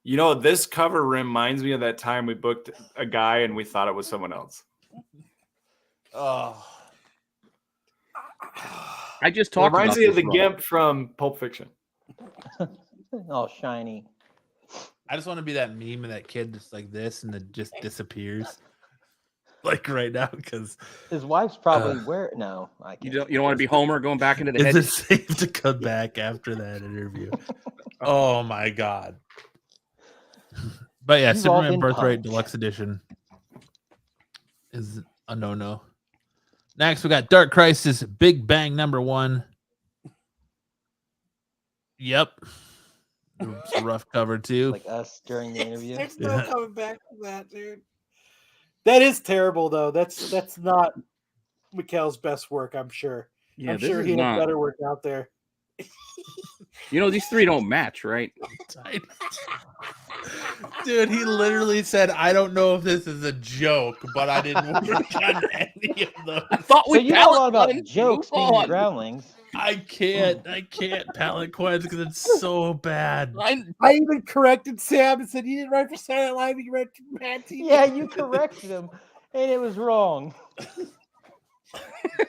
You know, this cover reminds me of that time we booked a guy and we thought it was someone else. Oh. I just It talked reminds about me of this, the Rob. Gimp from Pulp Fiction. All shiny. I just want to be that meme of that kid just like this and then just disappears. Like right now, because His wife's probably where? No, I You can't. don't want to be Homer going back into the is head. it safe to come back after that interview? Oh my god. But yeah, You've all Superman been Birthright punked. Deluxe Edition is a no-no. Next, we got Dark Crisis Big Bang #1. Yep. It's a rough cover too. Like us during the interview. There's no Yeah. coming back from that, dude. That is terrible, though. That's not Mikhail's best work, I'm sure. Yeah, I'm this sure is he has not. better work out there. You know, these three don't match, right? Dude, he literally said, I don't know if this is a joke, but I didn't work on any of those. I thought So we you know a lot about palate jokes cleansed. being Move on. groundlings. I can't palate cleanse because it's so bad. I even corrected Sam and said, you didn't write for Saturday Night Live, you read for Mad TV. Yeah, you corrected him, and it was wrong.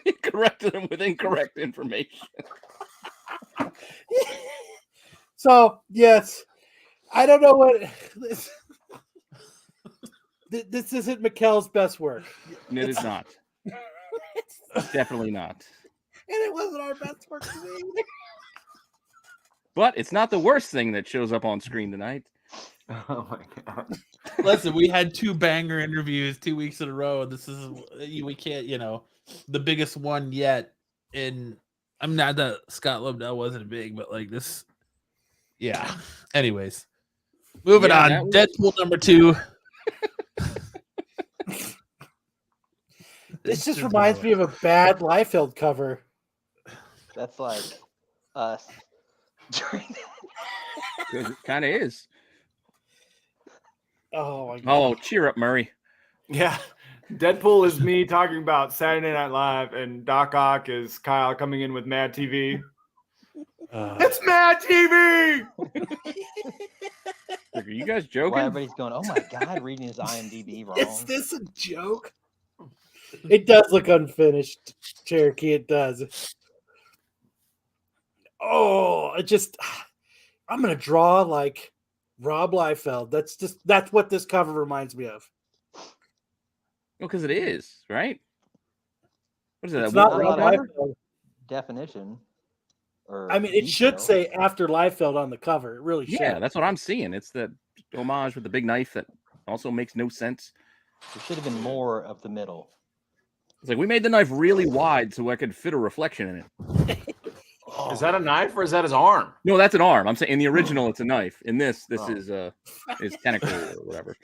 You corrected him with incorrect information. So, yes, I don't know what... This isn't Mikhail's best work. And it is not. Definitely not. And it wasn't our best work today either. But it's not the worst thing that shows up on screen tonight. Oh my god. Listen, we had 2 banger interviews 2 weeks in a row. This is, we can't, the biggest one yet. And I'm not that Scott Lobdell wasn't big, but like this, yeah. Anyways, moving Yeah, on. that was- Deadpool #2. This just reminds me of a bad Liefeld cover. That's like us. It kind of is. Oh my god. Oh, cheer up, Murray. Yeah. Deadpool is me talking about Saturday Night Live, and Doc Ock is Kyle coming in with Mad TV. It's Mad TV! Are you guys Why joking? everybody's going, oh my God, reading his IMDb wrong. Is this a joke? It does look unfinished, Cherokee. It does. Oh, I'm gonna draw like Rob Liefeld. That's what this cover reminds me of. Well, because it is, right? What is it? It's that not Wolverine Rob cover? Liefeld. Definition. Or I mean, it should detail. say after Liefeld on the cover. It really should. Yeah, that's what I'm seeing. It's that homage with the big knife that also makes no sense. There should have been more of the middle. It's like we made the knife really wide so I could fit a reflection in it. Is that a knife or is that his arm? No, that's an arm. I'm saying in the original, it's a knife. In this Oh. is tentacle or whatever.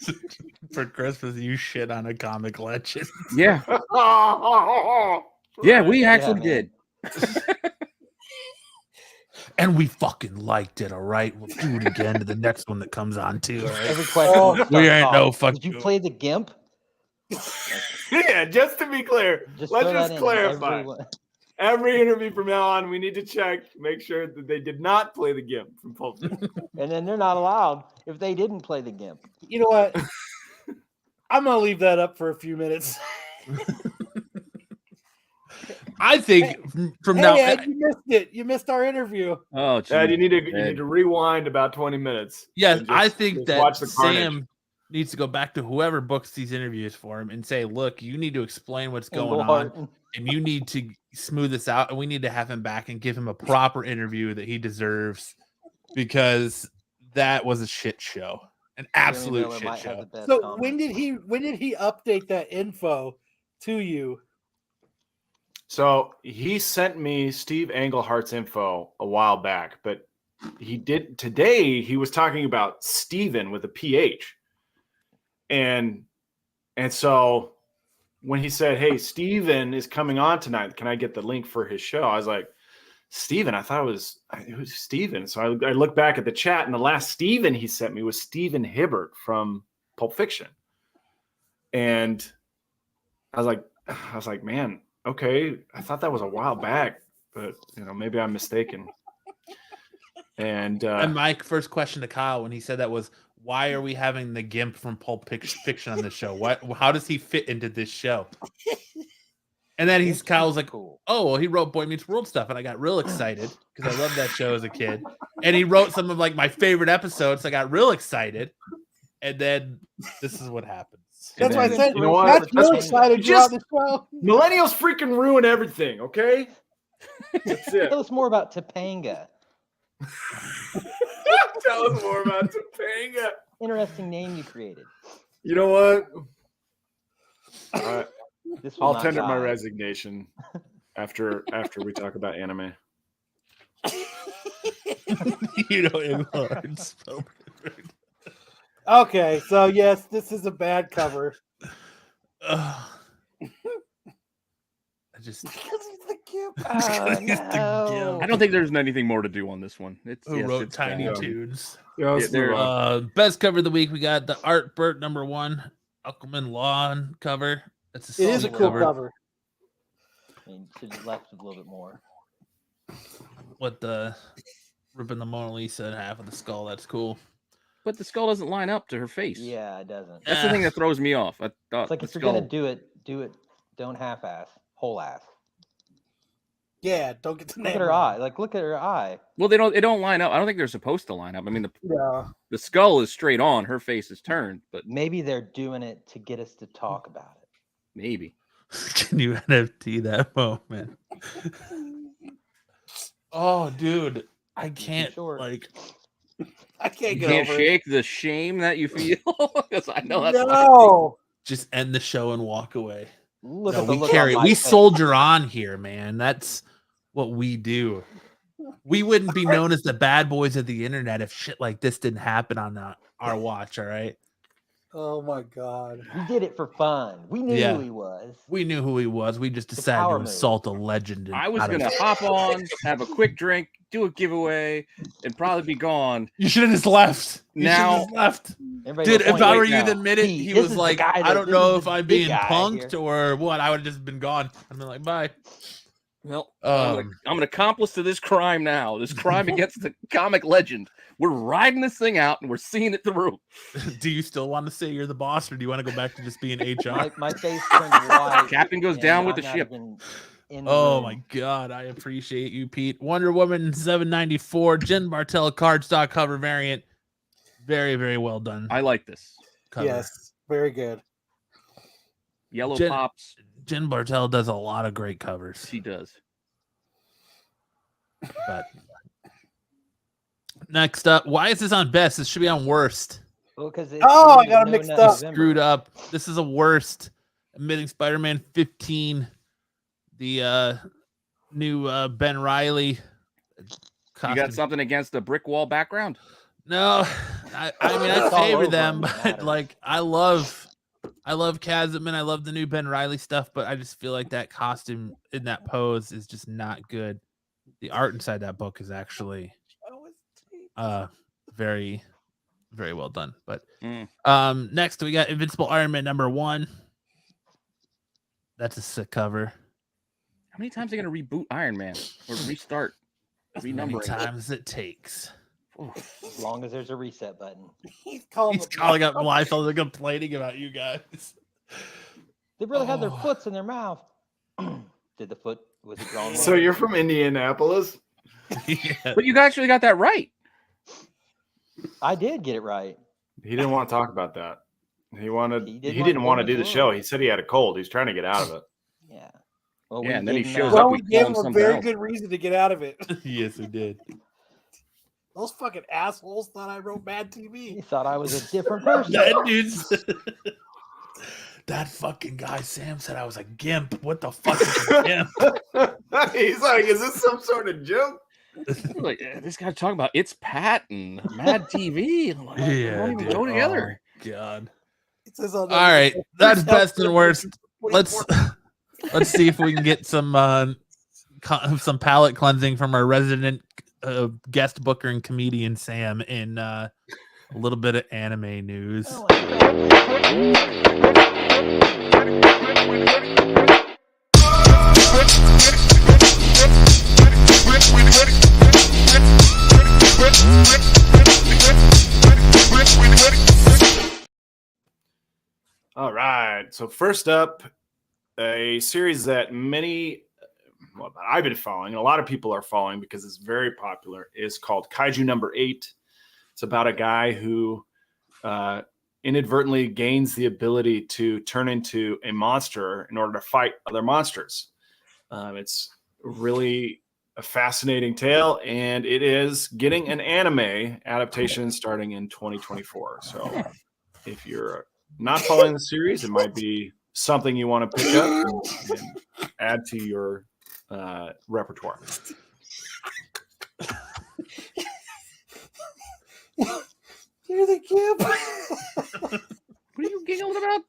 For Christmas, you shit on a comic legend. Yeah, yeah, we actually man. did. And we fucking liked it, all right? We'll do it again to the next one that comes on, too. All right? Every question. Oh, will we start ain't off, no fucking. Did you play the GIMP? Yeah, just to be clear, Just let's throw that just in. clarify. Every interview from now on, we need to check, make sure that they did not play the GIMP from Pulp Fiction. And then they're not allowed if they didn't play the GIMP. You know what? I'm gonna leave that up for a few minutes. I think from Hey, now. Ed, you missed it. You missed our interview. Oh, geez. Ed, you need to rewind about 20 minutes. Yes, and just- I think just that watch the carnage. Sam needs to go back to whoever books these interviews for him and say, "Look, you need to explain what's going on, and you need to smooth this out, and we need to have him back and give him a proper interview that he deserves, because that was a shit show, an absolute shit show." So when did he update that info to you? So he sent me Steve Englehart's info a while back, but he did today. He was talking about Steven with a PH. And so when he said, "Hey, Steven is coming on tonight, can I get the link for his show?" I was like, "Steven? I thought it was Steven." So I looked back at the chat, and the last Steven he sent me was Steven Hibbert from Pulp Fiction. And I was like, man, okay, I thought that was a while back, but maybe I'm mistaken. And my first question to Kyle when he said that was, why are we having the GIMP from Pulp Fiction on this show? How does he fit into this show? And then Kyle's like, "Oh, well, he wrote Boy Meets World stuff," and I got real excited because I loved that show as a kid. And he wrote some of my favorite episodes, so I got real excited. And then this is what happens. That's why I said, you know what? Matt's real excited throughout the show. Millennials freaking ruin everything, okay? That's it. Tell us more about Topanga. Tell us more about Topanga. Interesting name you created. You know what? All right. This will I'll not tender my die. resignation after we talk about anime. You know, influence. Okay, so yes, this is a bad cover. I just Because it's the GIMP. Oh, I don't think there's anything more to do on this one. who wrote it's Tiny bad. Toons. Yeah, let's they're, move on. Best cover of the week, we got the Art Burt #1 Uckelman Lawn cover. That's a It is a solid cool cover. I mean, should have left with a little bit more. What the ripping the Mona Lisa in half of the skull? That's cool. But the skull doesn't line up to her face. Yeah, it doesn't. That's the thing that throws me off. I thought It's like the if you're gonna skull. do it. Don't half-ass, whole ass. Yeah, don't get the Look name at her wrong. eye. Like, look at her eye. Well, they don't line up. I don't think they're supposed to line up. I mean, Yeah. the skull is straight on. Her face is turned, but Maybe they're doing it to get us to talk about it. maybe. Can you NFT that moment? Oh, dude, I can't short. I can't You get can't over shake the shame that you feel. Because I know it. that's No. just end the show and walk away. Look No, at the we look carry, on my we face. soldier on here, man. That's what we do. We wouldn't be known as the bad boys of the internet if shit like this didn't happen on our watch. All right. Oh my God. We did it for fun. We knew Yeah. who he was. We knew who he was. We just a decided to power move. insult a legend. I was gonna hop on, have a quick drink, do a giveaway, and probably be gone. You should have just left. You should have Now- just left. Everybody Dude, goes, if "Wait, I wait were you now. the minute Pete, he this was is the like, guy I that- don't this know is if the I'm big being guy punked here." or what, I would have just been gone. I'd been like, bye. Well, I'm an accomplice to this crime now. This crime against the comic legend. We're riding this thing out and we're seeing it through. Do you still want to say you're the boss, or do you want to go back to just being HR? My face turned white. Captain goes and down with I'm the not ship. even in the Oh room. my God, I appreciate you, Pete. Wonder Woman 794, Jen Bartel card stock cover variant. Very, very well done. I like this. Cover. Yes, very good. Yellow Jen- pops. Jen Bartel does a lot of great covers. She does. But next up, why is this on best? This should be on worst. Well, 'cause it's Oh, I no got 'em Nut mixed up. November. Screwed up. This is a worst. Admitting Spider-Man 15, the new Ben Reilly You got something against the brick wall background? No, I mean I It's all favor over them, him, it but matters. like I love Chasm and I love the new Ben Reilly stuff, but I just feel like that costume in that pose is just not good. The art inside that book is actually very, very well done. But next we got Invincible Iron Man #1. That's a sick cover. How many times are they going to reboot Iron Man or restart? As many times it takes. As long as there's a reset button. He's calling up Liefeld and complaining about you guys. They really had their foots in their mouth. Did the foot was it drawn? So you're from Indianapolis? Yeah. But you actually got that right. I did get it right. He didn't want to talk about that. He didn't didn't want to go do the into show. it. He said he had a cold. He's trying to get out of it. Yeah. Well, Yeah, and then he gave him shows that- up. Well, we and gave calls him a something very else. good reason to get out of it. Yes, we did. Those fucking assholes thought I wrote bad He TV. thought I was a different person. That dude's that fucking guy Sam said I was a gimp. What the fuck is a gimp? He's like, is this some sort of joke? Like this guy talking about It's Pat and Mad TV. I'm like, they don't even go together. Oh, God. It says on All right, that's best and worst. Let's see if we can get some palate cleansing from our resident guest booker and comedian Sam in a little bit of anime news. All right. So first up, a series that I've been following, and a lot of people are following because it's very popular, is called Kaiju #8. It's about a guy who inadvertently gains the ability to turn into a monster in order to fight other monsters. It's really a fascinating tale, and it is getting an anime adaptation starting in 2024. So if you're not following the series, it might be something you want to pick up and add to your repertoire. You're the gimp. What are you giggling about?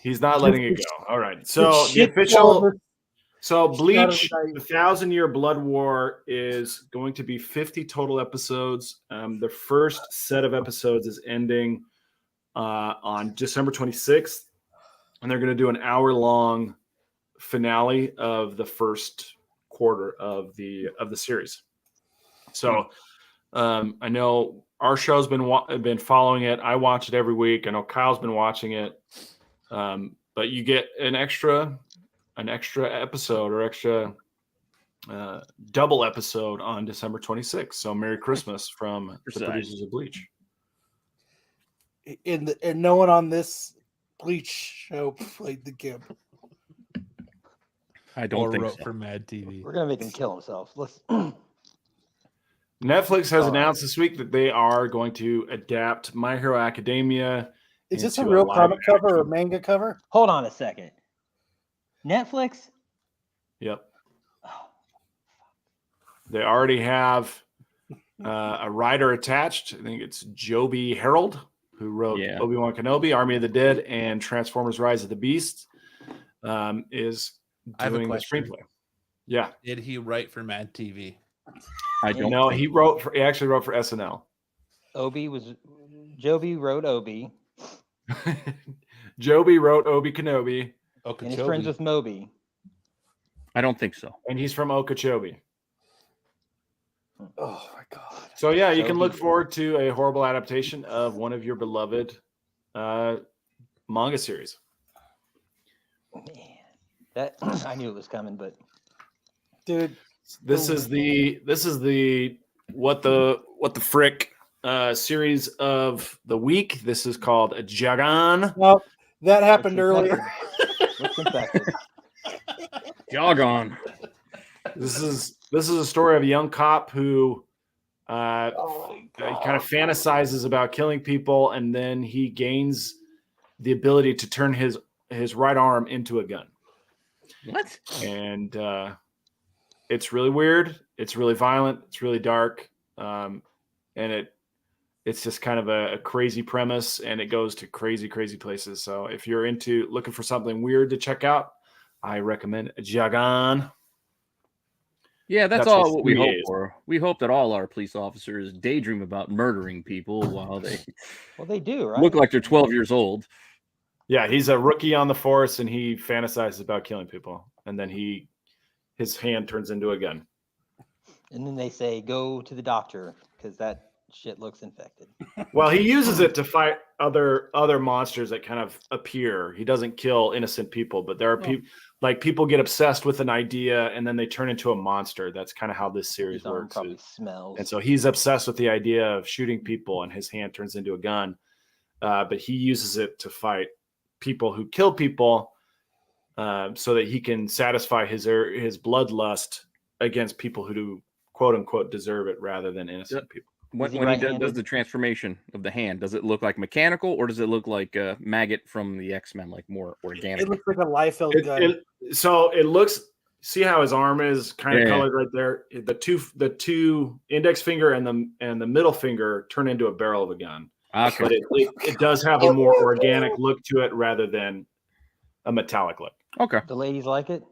He's not letting it go. All right. So the official. So Bleach, the 1,000-Year Blood War is going to be 50 total episodes. The first set of episodes is ending on December 26th, and they're going to do an hour-long finale of the first quarter of the series. So I know our show's been following it. I watch it every week. I know Kyle's been watching it, but you get an extra episode or extra double episode on December 26th. So Merry Christmas from the producers of Bleach. And no one on this Bleach show played the gimp. I don't think wrote so. for Mad TV. We're gonna make him kill himself. Let's. Netflix has announced this week that they are going to adapt My Hero Academia. Is this a into real live comic cover or action. manga cover? Hold on a second. Netflix. Yep. They already have a writer attached. I think it's Joby Harold, who wrote Obi-Wan Kenobi, Army of the Dead, and Transformers: Rise of the Beast. Is doing the screenplay. Yeah. Did he write for Mad TV? I don't know. think He actually wrote for SNL. Joby wrote Obi. Joby wrote Obi Kenobi. And he's friends with Moby. I don't think so. And he's from Okeechobee. Oh my god. So yeah, you can look forward to a horrible adaptation of one of your beloved manga series. Man, that I knew it was coming, but dude, this is the what the frick series of the week. This is called a Jagan. Well, that happened earlier. Jagan. This is a story of a young cop who kind of fantasizes about killing people, and then he gains the ability to turn his right arm into a gun. What? And it's really weird. it's really violent. It's really dark. And it's just kind of a crazy premise, and it goes to crazy places. So if you're looking for something weird to check out, I recommend Jagan. Yeah, that's That's all what what we hope is. for. We hope that all our police officers daydream about murdering people while they Well, they do, right? look like they're 12 years old. Yeah, he's a rookie on the force, and he fantasizes about killing people, and then his hand turns into a gun. And then they say, go to the doctor because that shit looks infected. Well, he uses it to fight other monsters that kind of appear. He doesn't kill innocent people, but there are people get obsessed with an idea and then they turn into a monster. That's kind of how this series His arm works. probably smells. And so he's obsessed with the idea of shooting people, and his hand turns into a gun. But he uses it to fight people who kill people, so that he can satisfy his bloodlust against people who do quote unquote deserve it rather than innocent people. When he does the transformation of the hand, does it look like mechanical, or does it look like Maggot from the X-Men, like more organic? It looks like a Liefeld gun. So it looks. See how his arm is kind of colored right there. The two index finger and the middle finger turn into a barrel of a gun. Okay. But it does have a more organic look to it rather than a metallic look. Okay. The ladies like it?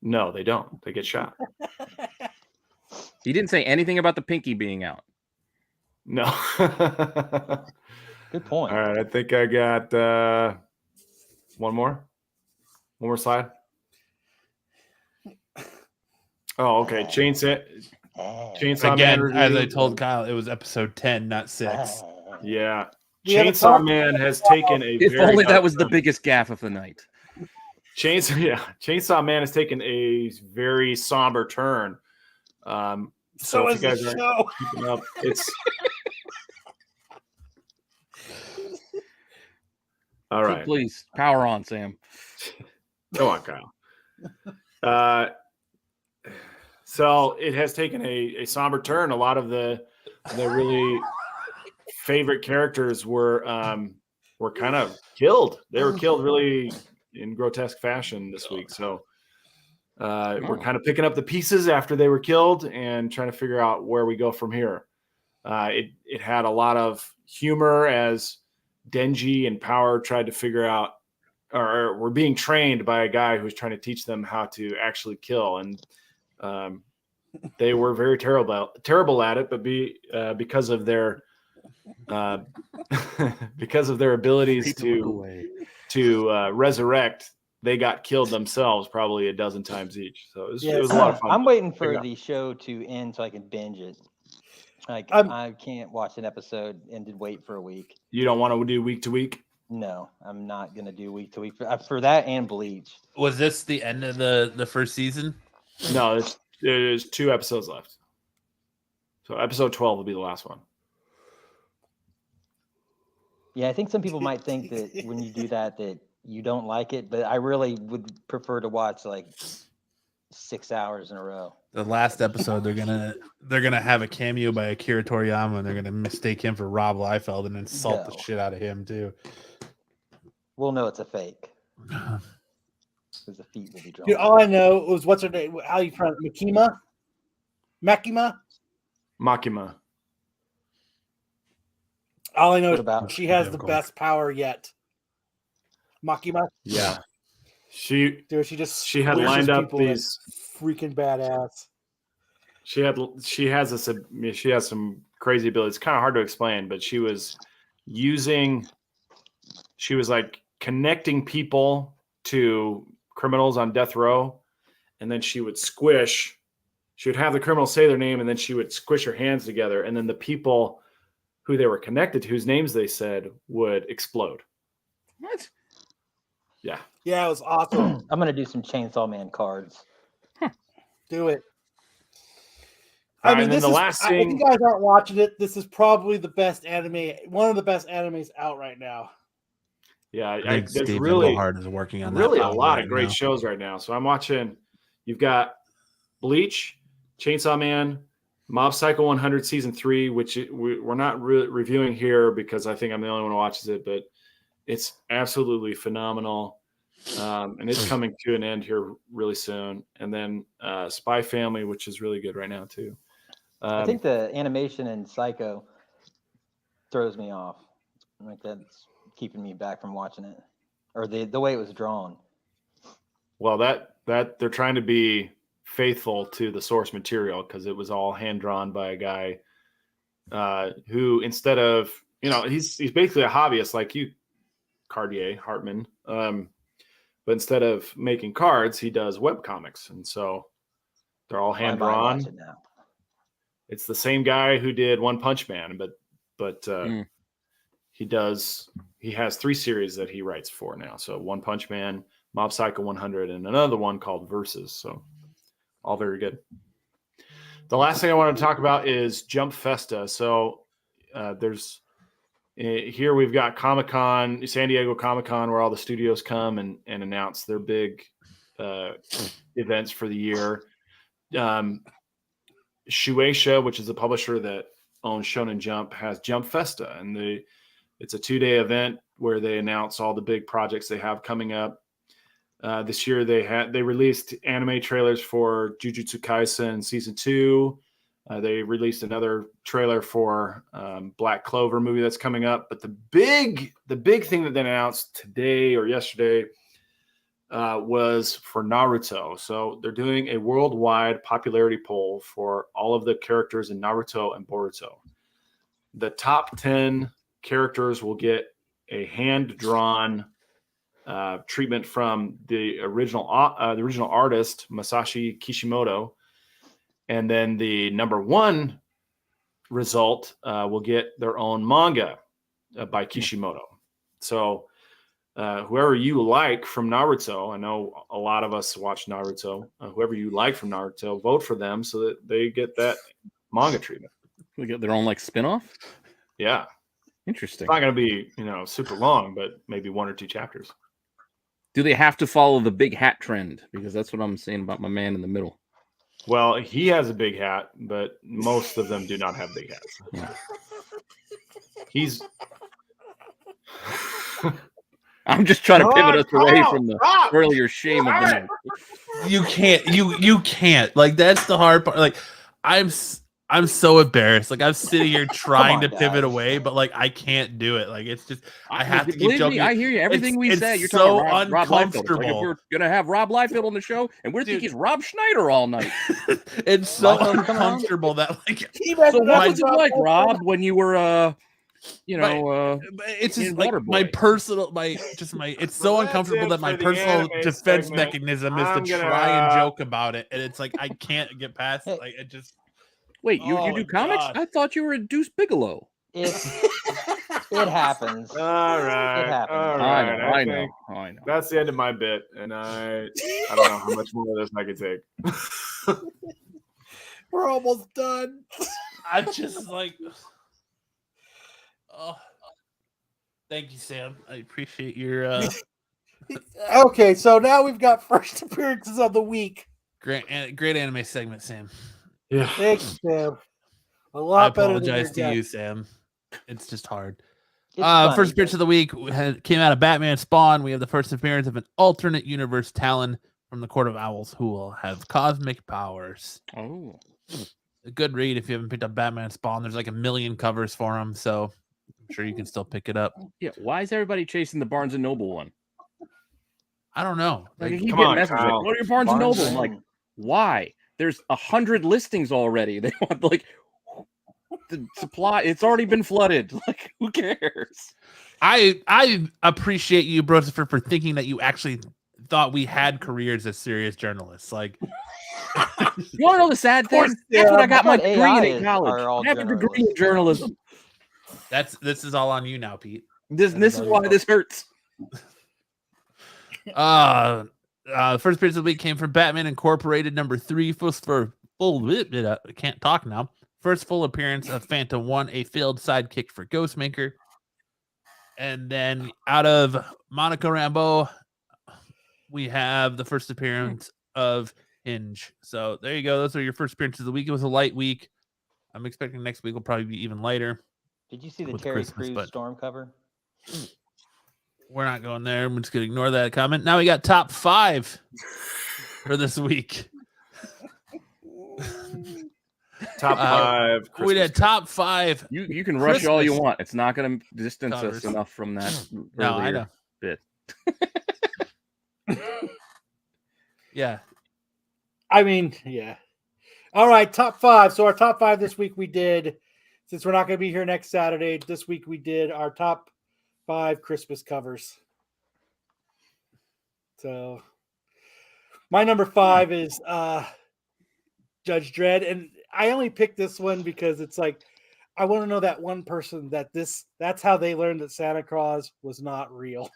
No, they don't. They get shot. He didn't say anything about the pinky being out. No. Good point. All right, I think I got one more slide. Oh, okay. Chainsaw Again, Man as review. I told Kyle, it was Episode 10, not 6. Yeah. We haven't Chainsaw talked Man about has taken a If very only that dark was the turn. biggest gaffe of the night. Chainsaw Man has taken a very somber turn. So if is you guys the aren't show. keeping up, it's all right. Please, power on, Sam. Go on, Kyle. So it has taken a somber turn. A lot of the really favorite characters were kind of killed. They were killed really in grotesque fashion this week. So we're kind of picking up the pieces after they were killed and trying to figure out where we go from here. It had a lot of humor as Denji and Power tried to figure out, or were being trained by a guy who was trying to teach them how to actually kill. And they were very terrible at it, but because of their abilities to resurrect, they got killed themselves probably a dozen times each. So it was a lot of fun. I'm waiting for the show to end so I can binge it. Like I can't watch an episode and then wait for a week. You don't want to do week to week? No, I'm not gonna do week to week for that and Bleach. Was this the end of the first season? No, there's 2 episodes left. So episode 12 will be the last one. Yeah, I think some people might think that when you do that you don't like it, but I really would prefer to watch like 6 hours in a row. The last episode, they're gonna have a cameo by Akira Toriyama, and they're gonna mistake him for Rob Liefeld and insult the shit out of him too. We'll know it's a fake because the feet will be drawn. Dude, all I know was what's her name? How you pronounce it? Makima? All I know is she has the best power yet. Makima. Yeah. She had squishes lined up these freaking badass. She has some crazy abilities. It's kind of hard to explain, but she was like connecting people to criminals on death row, and then she would have the criminal say their name, and then she would squish her hands together, and then the people who they were connected to, whose names they said, would explode. What? Yeah. Yeah, it was awesome. I'm gonna do some Chainsaw Man cards. Do it. I mean, if you guys aren't watching it, this is probably the best anime, one of the best animes out right now. Yeah, I think there's Steve really Englehart is working on really that a lot right of great now. shows right now. So I'm watching. You've got Bleach, Chainsaw Man, Mob Psycho 100 season 3, which we're not reviewing here because I think I'm the only one who watches it, but it's absolutely phenomenal. and it's coming to an end here really soon. And then Spy Family, which is really good right now too. I think the animation in Psycho throws me off. Like that's keeping me back from watching it, or the way it was drawn. Well, that they're trying to be faithful to the source material because it was all hand drawn by a guy who, instead of, he's basically a hobbyist like you, Cartier Hartman. But instead of making cards, he does web comics, and so they're all hand drawn. It's the same guy who did One Punch Man, but he has 3 series that he writes for now. So One Punch Man, Mob Psycho 100, and another one called Versus. So all very good. The last thing I want to talk about is Jump Festa. So here we've got Comic-Con, San Diego Comic-Con, where all the studios come and announce their big events for the year. Shueisha, which is a publisher that owns Shonen Jump, has Jump Festa, and it's a 2-day event where they announce all the big projects they have coming up. This year they released anime trailers for Jujutsu Kaisen Season 2. They released another trailer for Black Clover movie that's coming up. But the big thing that they announced today or yesterday was for Naruto. So they're doing a worldwide popularity poll for all of the characters in Naruto and Boruto. The top 10 characters will get a hand-drawn treatment from the original artist, Masashi Kishimoto. And then the number 1 result will get their own manga by Kishimoto. So whoever you like from Naruto, I know a lot of us watch Naruto, whoever you like from Naruto, vote for them so that they get that manga treatment. We get their own like spinoff? Yeah. Interesting. It's not going to be, super long, but maybe 1 or 2 chapters. Do they have to follow the big hat trend? Because that's what I'm saying about my man in the middle. Well, he has a big hat, but most of them do not have big hats. Yeah. He's. I'm just trying to pivot us away from the earlier shame of the night. You can't. Like, that's the hard part. Like, I'm so embarrassed. Like, I'm sitting here trying to pivot away, but like I can't do it. Like, it's just I have to keep joking. I hear you. Everything we said, you're so talking about Rob Liefeld. Like, if we're gonna have Rob Liefeld on the show, and we're thinking he's Rob Schneider all night. It's so uncomfortable that like. So what was it like, Rob, when you were it's just like my personal, it's so uncomfortable that my personal defense mechanism is to try and joke about it, and it's like I can't get past it. Like, it just. Wait, you do comics? God. I thought you were a Deuce Bigelow. It happens. All right. It happens. All right. I know. That's the end of my bit, and I don't know how much more of this I could take. We're almost done. I'm just like, oh, thank you, Sam. I appreciate your. Okay, so now we've got first appearances of the week. Great anime segment, Sam. Yeah. Thanks, Sam. A lot better. I apologize to you, Sam. It's just hard. First appearance of the week came out of Batman Spawn. We have the first appearance of an alternate universe Talon from the Court of Owls who will have cosmic powers. Oh. A good read if you haven't picked up Batman Spawn. There's like 1 million covers for him, so I'm sure you can still pick it up. Yeah, why is everybody chasing the Barnes & Noble one? I don't know. Like, you get messages like, what are your Barnes & Noble? I'm like, why? There's 100 listings already. They want like the supply. It's already been flooded. Like, who cares? I appreciate you, Brother, for thinking that you actually thought we had careers as serious journalists. Like, you want to know the sad thing? That's what I got my degree in college. I have a degree in journalism. This is all on you now, Pete. This is why this hurts. First appearance of the week came from Batman Incorporated number 3. I can't talk now. First full appearance of Phantom 1, a failed sidekick for Ghostmaker. And then out of Monica Rambeau, we have the first appearance of Hinge. So there you go. Those are your first appearances of the week. It was a light week. I'm expecting next week will probably be even lighter. Did you see the Terry Crews storm cover? We're not going there. I'm just going to ignore that comment. Now we got top 5 for this week. Top 5. We did top 5. You can rush all you Christmas want. It's not going to distance covers. us enough from that. No, I earlier know. Bit. Yeah. I mean, yeah. All right, top 5. So our top 5 this week we did, since we're not going to be here next Saturday, this week we did our top 5 Christmas covers. So my number 5 is Judge Dredd, and I only picked this one because it's like I want to know that one person that's how they learned that Santa Claus was not real.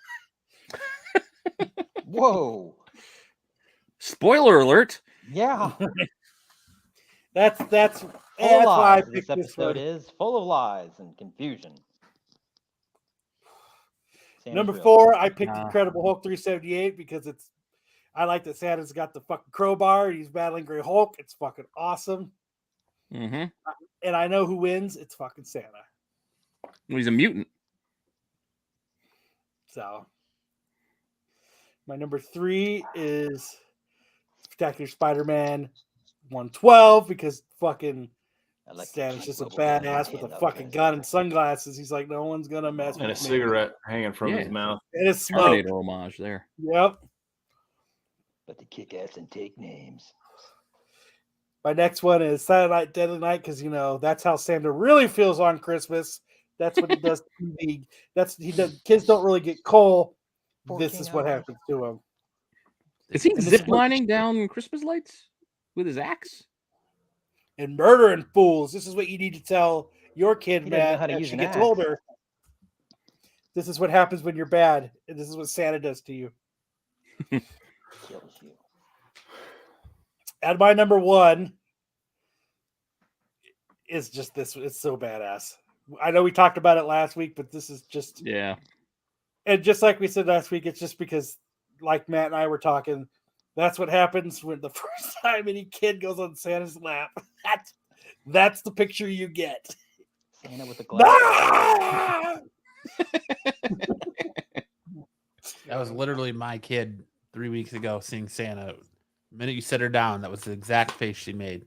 Whoa. Spoiler alert. Yeah. That's Full why of I lies. picked This this episode one. is full of lies and confusion. Santa's Number real. 4, I picked Nah. Incredible Hulk 378 because I like that Santa's got the fucking crowbar. He's battling Grey Hulk. It's fucking awesome. Mm-hmm. And I know who wins. It's fucking Santa. He's a mutant. So my number 3 is Spectacular Spider-Man 112 because fucking Santa's just a badass with a fucking gun and sunglasses. He's like, no one's gonna mess And a with me. cigarette hanging from Yeah. his mouth. And it's smoke. Terminator homage there. Yep. But to kick ass and take names. My next one is Silent Night, Deadly Night because that's how Santa really feels on Christmas. That's what he does. Kids don't really get coal. This 14 is what hours. happens to him. Is he And this is what- ziplining down Christmas lights with his axe? And murdering fools. This is what you need to tell your kid, He doesn't know Matt, how to as use she an gets axe. older. This is what happens when you're bad, and this is what Santa does to you. Kills you. And my number 1 is just this. It's so badass. I know we talked about it last week, but this is just, Yeah. and just like we said last week, it's just because, like Matt and I were talking, that's what happens when the first time any kid goes on Santa's lap. That's the picture you get. Santa with the glass. Ah! That was literally my kid 3 weeks ago seeing Santa. The minute you set her down, that was the exact face she made.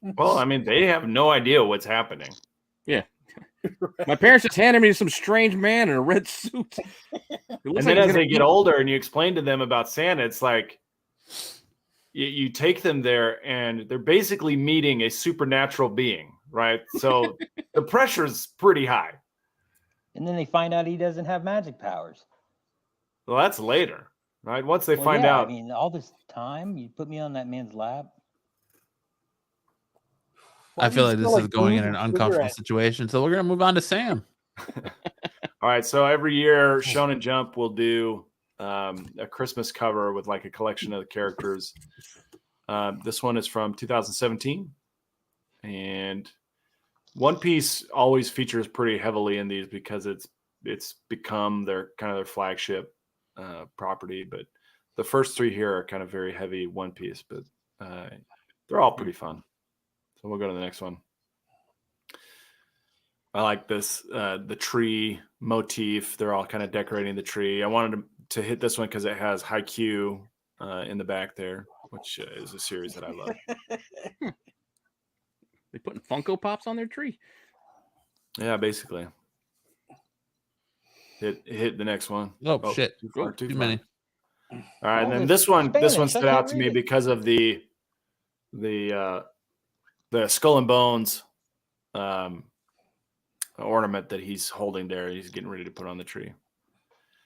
Well, I mean, they have no idea what's happening. Yeah. My parents just handed me some strange man in a red suit. It And looks then like as they get older and you explain to them about Santa, it's like you take them there and they're basically meeting a supernatural being, right? So the pressure's pretty high. And then they find out he doesn't have magic powers. Well, that's later, right? Once they Well, find yeah, out. I mean, all this time you put me on that man's lap. I feel like this is going in an booze and uncomfortable cigarettes. situation. So we're going to move on to Sam. All right, so every year Shonen Jump will do a Christmas cover with like a collection of the characters. This one is from 2017, and One Piece always features pretty heavily in these because it's become their kind of their flagship property. But the first 3 here are kind of very heavy One Piece, but they're all pretty fun. So we'll go to the next one. I like this, the tree motif. They're all kind of decorating the tree. I wanted to hit this one because it has Haikyuu in the back there, which is a series that I love. They putting Funko Pops on their tree. Yeah, basically. Hit the next one. Oh, shit. Too far, Too far. many. All right, and Oh, then it's this one Spanish. stood I out can't to me read it. because of the Skull and Bones ornament that he's holding there. He's getting ready to put on the tree.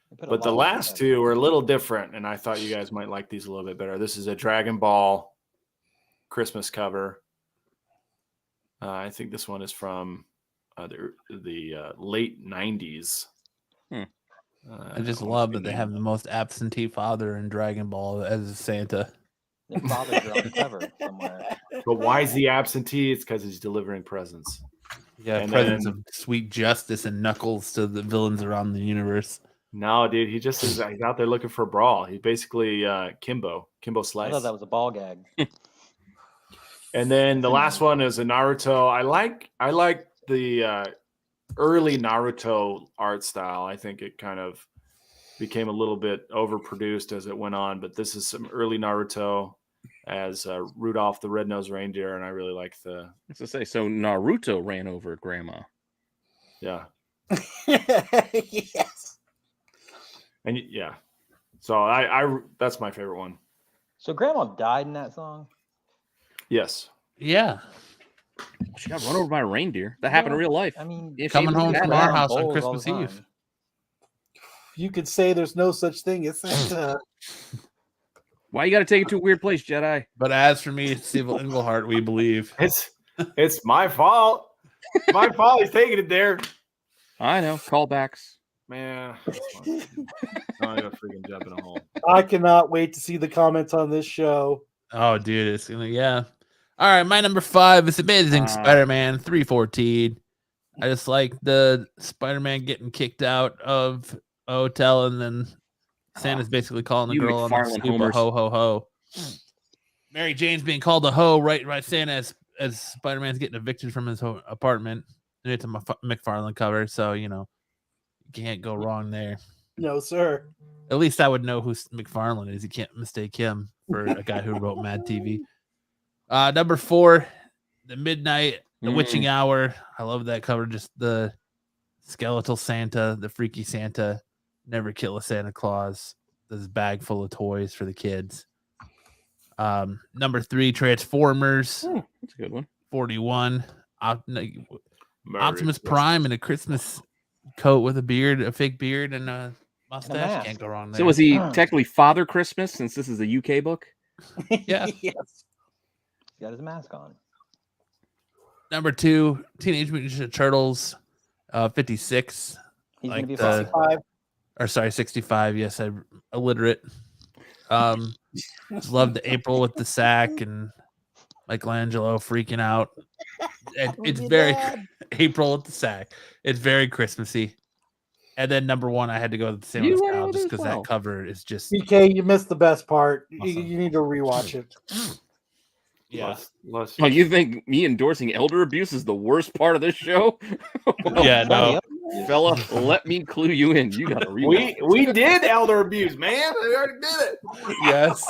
They put a But the lot of last stuff. 2 were a little different, and I thought you guys might like these a little bit better. This is a Dragon Ball Christmas cover. I think this one is from the late 90s. I just love that they have the most absentee father in Dragon Ball as Santa. Their fathers are on the cover somewhere. But why is he absentee? It's because he's delivering presents. Yeah, And presence then- of sweet justice and knuckles to the villains around the universe. No, dude, he just is. He's out there looking for a brawl. He's basically Kimbo I Slice. thought that was a ball gag. And then the last one is a Naruto. I like the early Naruto art style. I think it kind of became a little bit overproduced as it went on. But this is some early Naruto as Rudolph the Red-Nosed Reindeer, and I really like the. As I say, so Naruto ran over Grandma. Yeah. Yes. And yeah. So I that's my favorite one. So Grandma died in that song? Yes. Yeah. She got run over by a reindeer. That happened in real life. I mean, Yeah, she Coming even home had from that. our house on Bowls all Christmas the Eve. time. You could say there's no such thing as Santa. Why you got to take it to a weird place, Jedi? But as for me, it's Steve Englehart, we believe. It's my fault. My fault. He's taking it there. I know. Callbacks. Man. I'm gonna freaking jump in a hole. I cannot wait to see the comments on this show. Oh, dude, it's gonna All right, my number 5 is Amazing Spider-Man 314. I just like the Spider-Man getting kicked out of a hotel, and then Santa's basically calling the You girl on the McFarlane scoop a homers. ho ho ho. Mary Jane's being called a hoe right by Santa as Spider-Man's getting evicted from his apartment. And it's a McFarlane cover, so you can't go wrong there. No, sir. At least I would know who McFarlane is. You can't mistake him for a guy who wrote Mad TV. Number 4, The Midnight, The Witching Hour. I love that cover. Just the skeletal Santa, the freaky Santa, never kill a Santa Claus. This bag full of toys for the kids. Number 3, Transformers. That's a good one. 41. Optimus Prime in a Christmas coat with a beard, a fake beard, and a mustache. mask. Can't go wrong there. So was he technically Father Christmas since this is a UK book? Yeah. Yes. He's got his mask on. Number 2, Teenage Mutant Ninja Turtles, 56. He's Like gonna be the- 65. Or sorry, 65. Yes, I'm illiterate. Just love the April with the sack and Michelangelo freaking out. It's very April with the sack. It's very Christmassy. And then number 1, I had to go with the same You style went just as because well. that cover is just BK, you missed the best part. Awesome. You need to rewatch it. yeah. Oh, you think me endorsing elder abuse is the worst part of this show? Yeah, no. Fella, let me clue you in. You gotta read. We did elder abuse, man. We already did it. Yes.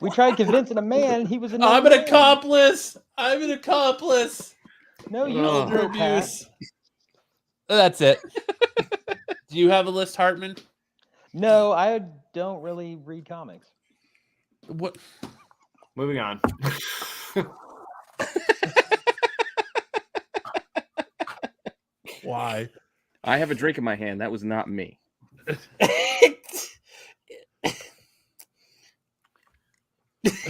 We tried convincing a man he was a I'm an man. accomplice. I'm an accomplice. No, you Elder elder abuse. That's it. Do you have a list, Hartman? No, I don't really read comics. What? Moving on. Why? I have a drink in my hand. That was not me. But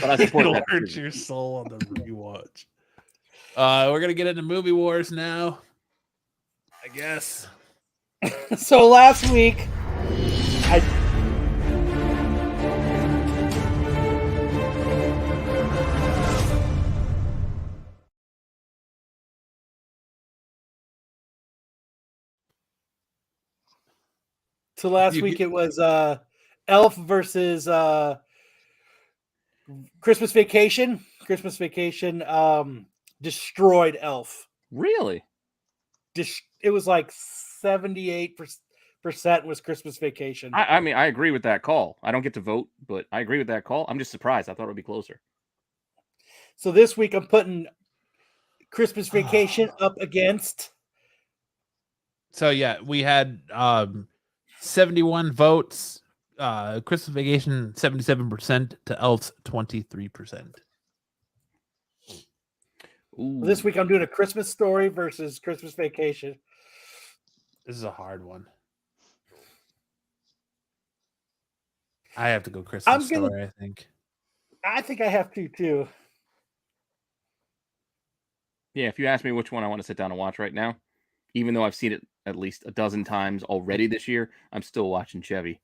I support It'll that hurt decision. your soul on the rewatch. We're gonna get into movie wars now. I guess. So last week, it was Elf versus Christmas Vacation. Christmas Vacation destroyed Elf. Really? It was like 78% was Christmas Vacation. I mean, I agree with that call. I don't get to vote, but I agree with that call. I'm just surprised. I thought it would be closer. So this week I'm putting Christmas Vacation up against. So yeah, we had 71 votes. Christmas Vacation 77% to Elf's 23%. Ooh. This week I'm doing a Christmas Story versus Christmas Vacation. This is a hard one. I have to go Christmas Story, I think. I think I have to too. Yeah, if you ask me which one I want to sit down and watch right now, even though I've seen it at least a dozen times already this year, I'm still watching Chevy.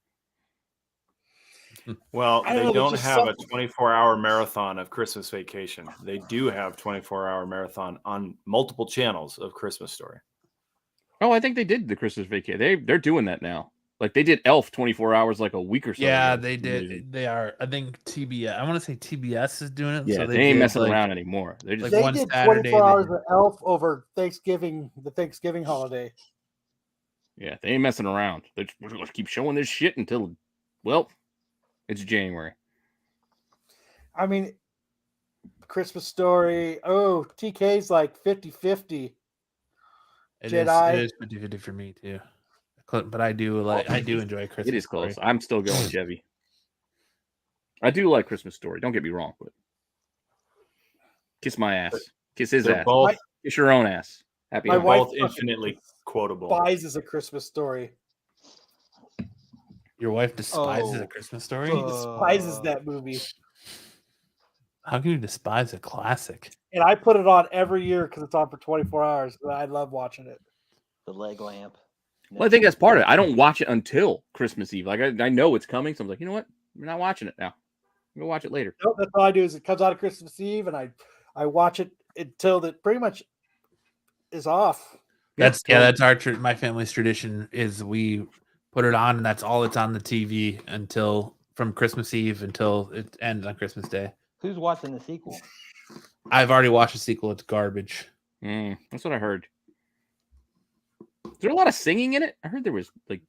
Well, I don't they know, don't there's just have a something- 24-hour marathon of Christmas Vacation. They do have 24-hour marathon on multiple channels of Christmas Story. Oh, I think they did the Christmas vacation. They're doing that now. Like they did Elf 24 hours like a week or so. Yeah, ago. they did. They are. I think TBS. I want to say TBS is doing it. Yeah, so they ain't did, messing like, around anymore. They're just like They one did Saturday. 24 hours of Elf over the Thanksgiving holiday. Yeah, they ain't messing around. We're going to keep showing this shit until, well, it's January. I mean, Christmas Story. Oh, TK's like 50-50. It Jedi. is 50-50 for me too. But I do enjoy Christmas. It is close. Story. I'm still going Chevy. I do like Christmas Story. Don't get me wrong, but kiss my ass. Kiss his They're ass. both, Kiss your own ass. Happy My they're holidays. wife both infinitely quotable. despises A Christmas Story. Your wife despises Oh. A Christmas Story. She despises that movie. How can you despise a classic? And I put it on every year because it's on for 24 hours. I love watching it. The leg lamp. Well, I think that's part of it. I don't watch it until Christmas Eve. Like I know it's coming, so I'm like, you know what? We're not watching it now. We'll watch it later. Nope, that's all I do is it comes out of Christmas Eve and I watch it until it pretty much is off. That's my family's tradition is we put it on and that's all it's on the TV until from Christmas Eve until it ends on Christmas Day. Who's watching the sequel? I've already watched the sequel. It's garbage. That's what I heard. Is there a lot of singing in it? I heard there was like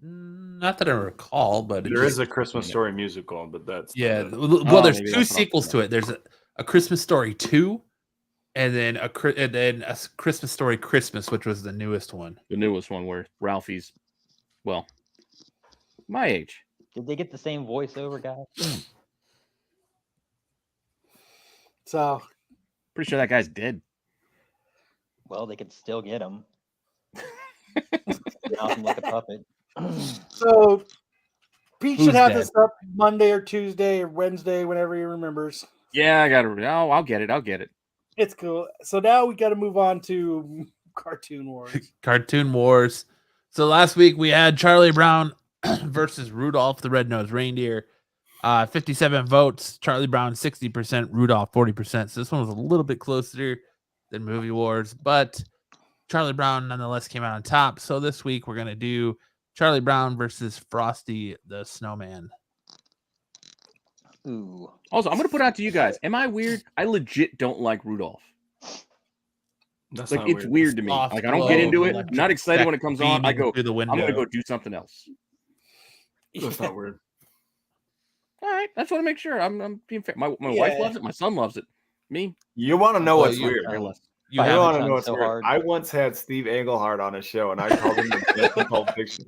not that I recall, but There is a Christmas Story musical, but that's Well, there's maybe two that's what I'm sequels to it. There's a Christmas Story 2, and then a Christmas Story Christmas, which was the newest one. The newest one where Ralphie's, well, my age. Did they get the same voiceover guy? So Pretty sure that guy's dead. Well, they could still get him. Mouth him like a puppet. So Pete Who's should have dead? this up Monday or Tuesday or Wednesday, whenever he remembers. Yeah, I got to. Oh, I'll get it. It's cool. So now we got to move on to Cartoon Wars. Cartoon Wars. So last week we had Charlie Brown versus Rudolph the Red-Nosed Reindeer. 57 votes. Charlie Brown 60%. Rudolph 40%. So this one was a little bit closer than Movie Wars, but Charlie Brown nonetheless came out on top. So this week we're gonna do Charlie Brown versus Frosty the Snowman. Ooh. Also, I'm gonna put it out to you guys. Am I weird? I legit don't like Rudolph. That's Like not it's weird to me. Soft Like I don't get into it. electric I'm not excited when it comes on. I beaming go through the window. I'm gonna go do something else. That's not weird. All right, that's what I make sure. I'm being fair. My wife loves it. My son loves it. Me, You want to know what's you- weird? very less. You I have want it. to know what's so weird. hard. I once had Steve Englehart on a show, and I called him the best of Pulp Fiction.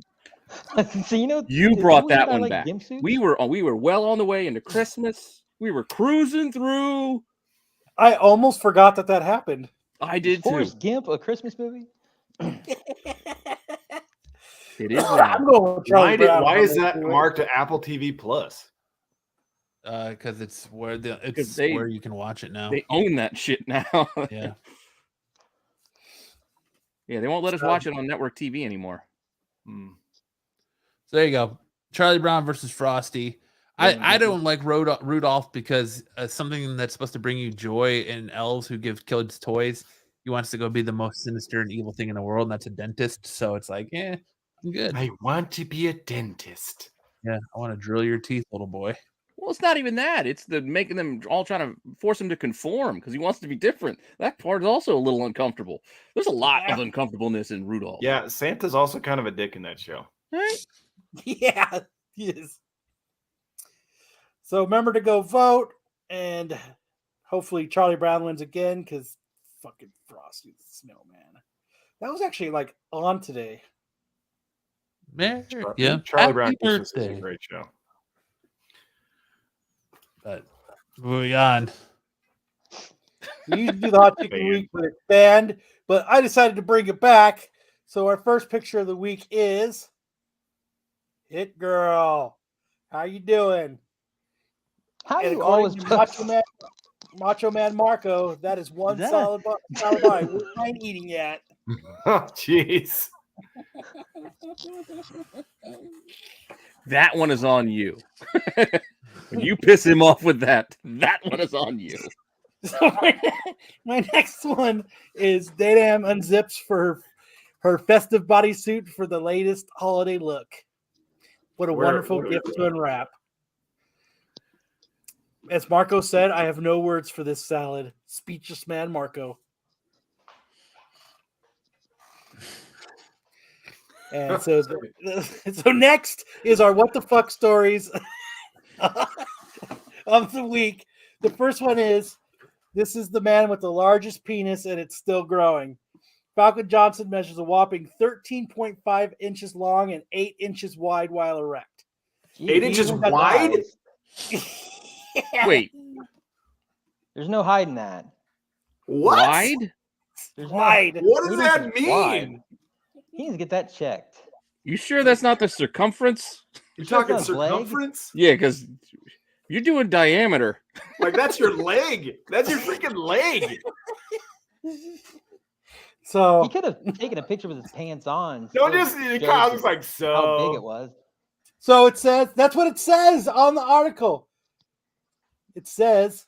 So You is brought the reason that I one like back. gimp suits? We were well on the way into Christmas. We were cruising through. I almost forgot that happened. I did too. Forrest Gimp, a Christmas movie? It is I'm now. going with Charlie Brown. Why is that Do it. marked to Apple TV Plus? Because it's where they- where you can watch it now. They own that shit now. Yeah. Yeah, they won't let us watch it on network TV anymore. Hmm. So there you go. Charlie Brown versus Frosty. I don't like Rudolph because something that's supposed to bring you joy in elves who give kids toys. He wants to go be the most sinister and evil thing in the world, and that's a dentist. So it's like, I'm good. I want to be a dentist. Yeah, I want to drill your teeth, little boy. Well, it's not even that. It's the making them all trying to force him to conform because he wants to be different. That part is also a little uncomfortable. There's a lot of uncomfortableness in Rudolph. Yeah, Santa's also kind of a dick in that show. Right? Yeah, he is. So remember to go vote, and hopefully Charlie Brown wins again because fucking Frosty the Snowman. That was actually like on today. Yeah. Charlie Brown Happy Christmas is a birthday. great show. But moving on. We used to do the hot chicken week with it banned, but I decided to bring it back. So our first picture of the week is Hit Girl. How you doing? How And you according always to Macho Man Marco, that is one Is that solid bite. We ain't eating yet. Oh, jeez. That one is on you. When you piss him off with that one is on you. So my next one is Daydam unzips for her festive bodysuit for the latest holiday look. What a wonderful gift to unwrap. As Marco said, I have no words for this salad. Speechless man, Marco. And so, so next is our what the fuck stories of the week. The first one is, this is the man with the largest penis and it's still growing. Falcon Johnson measures a whopping 13.5 inches long and 8 inches wide while erect. 8 inches wide? Wait, There's no hiding that. What? wide? There's Wide. What does 8 that inches wide. mean? He needs to get that checked. You sure that's not the circumference? You're Sure talking it's not his leg? circumference? Yeah, because you're doing diameter. Like, that's your leg. That's your freaking leg. So He could have taken a picture with his pants on. Don't still just, shows Kyle was like, so. how big it was. So it says, that's what it says on the article. It says,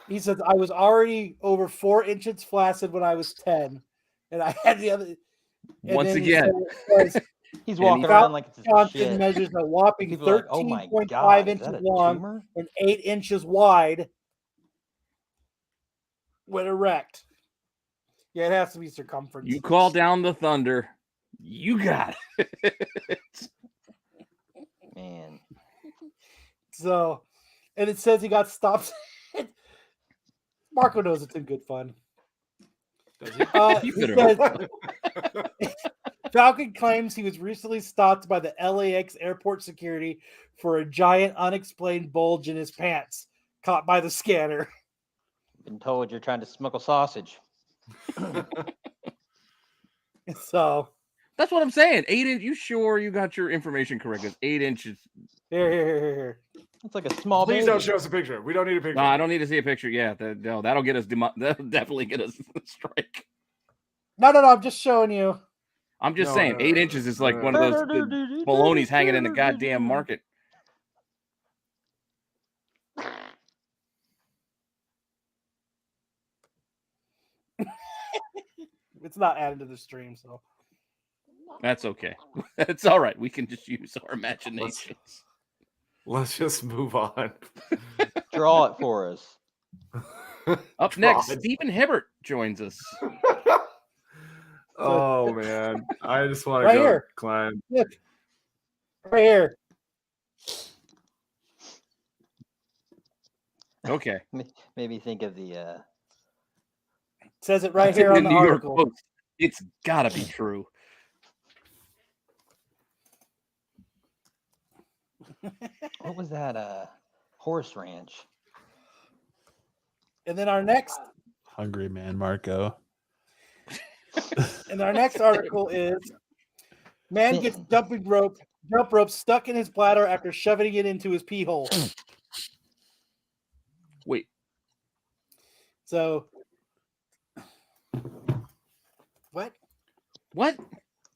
he says, I was already over 4 inches flaccid when I was 10. And I had the other. and Once then he again. says, He's And walking he- around like it's his Johnson shit. measures a whopping People are like, oh my 13.5 God, is inches that a long tumor? and 8 inches wide when erect. Yeah, it has to be circumference. You call down the thunder. You got it. Man. So, and it says he got stopped. Marco knows it's in good fun. Does he? You He could have. says, Falcon claims he was recently stopped by the LAX airport security for a giant unexplained bulge in his pants, caught by the scanner. Been told you're trying to smuggle sausage. So, That's what I'm saying. 8 inches. You sure you got your information correct? It's 8 inches. here. It's like a small Please baby. don't show us a picture. We don't need a picture. No, I don't need to see a picture. Yeah, no, that'll get us. That'll definitely get us a strike. No, I'm just showing you. I'm just No, saying, no, 8 no, inches is no, like no, one of those the baloney's hanging in the goddamn market. It's not added to the stream, so. That's okay. It's all right. We can just use our imaginations. Let's just move on. Draw it for us. Up next, Stephen Hibbert joins us. Oh man, I just want to Right go here. climb. Look. Right here. Okay. Maybe think of the It says it right It's in here on the New York article. Post. It's gotta be true. what was that horse ranch? And then our next Hungry man, Marco. and our next article is man gets jump rope stuck in his bladder after shoving it into his pee hole. Wait, So what? what?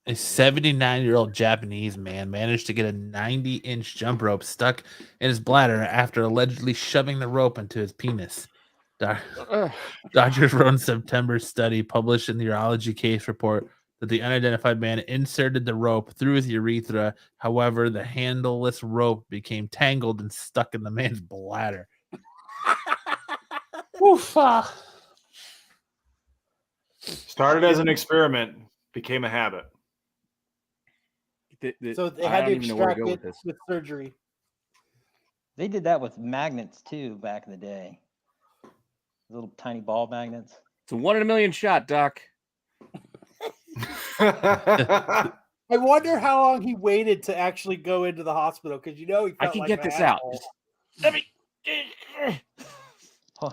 A 79-year-old Japanese man managed to get a 90-inch jump rope stuck in his bladder after allegedly shoving the rope into his penis. Doctors wrote in September's study published in the urology case report that the unidentified man inserted the rope through his urethra. However, the handleless rope became tangled and stuck in the man's bladder. Oof. Started as an experiment, became a habit. So they I had to don't even know where to extract go it with this. with surgery. They did that with magnets too back in the day. Little tiny ball magnets. It's a 1 in a million shot, Doc. I wonder how long he waited to actually go into the hospital because he I felt can like get an this out. asshole. Let me. Huh.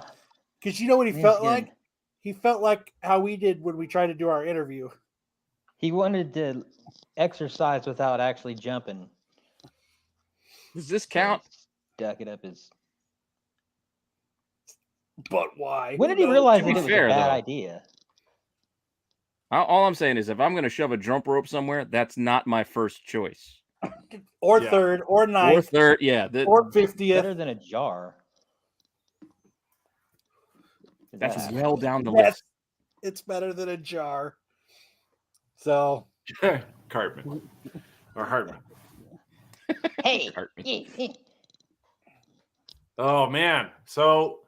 Because you know what he Man's felt getting- like? He felt like how we did when we tried to do our interview. He wanted to exercise without actually jumping. Does this count? Duck it up his. But why? When Who did he knows? realize To that be it was fair, a bad though. idea? All I'm saying is, if I'm going to shove a jump rope somewhere, that's not my first choice. Or Yeah. third, or Or ninth, third, yeah. or 50th. Better than a jar. That's That- well down the Yes, list. it's better than a jar. So Cartman or Hartman. Hey. Cartman. Oh man! So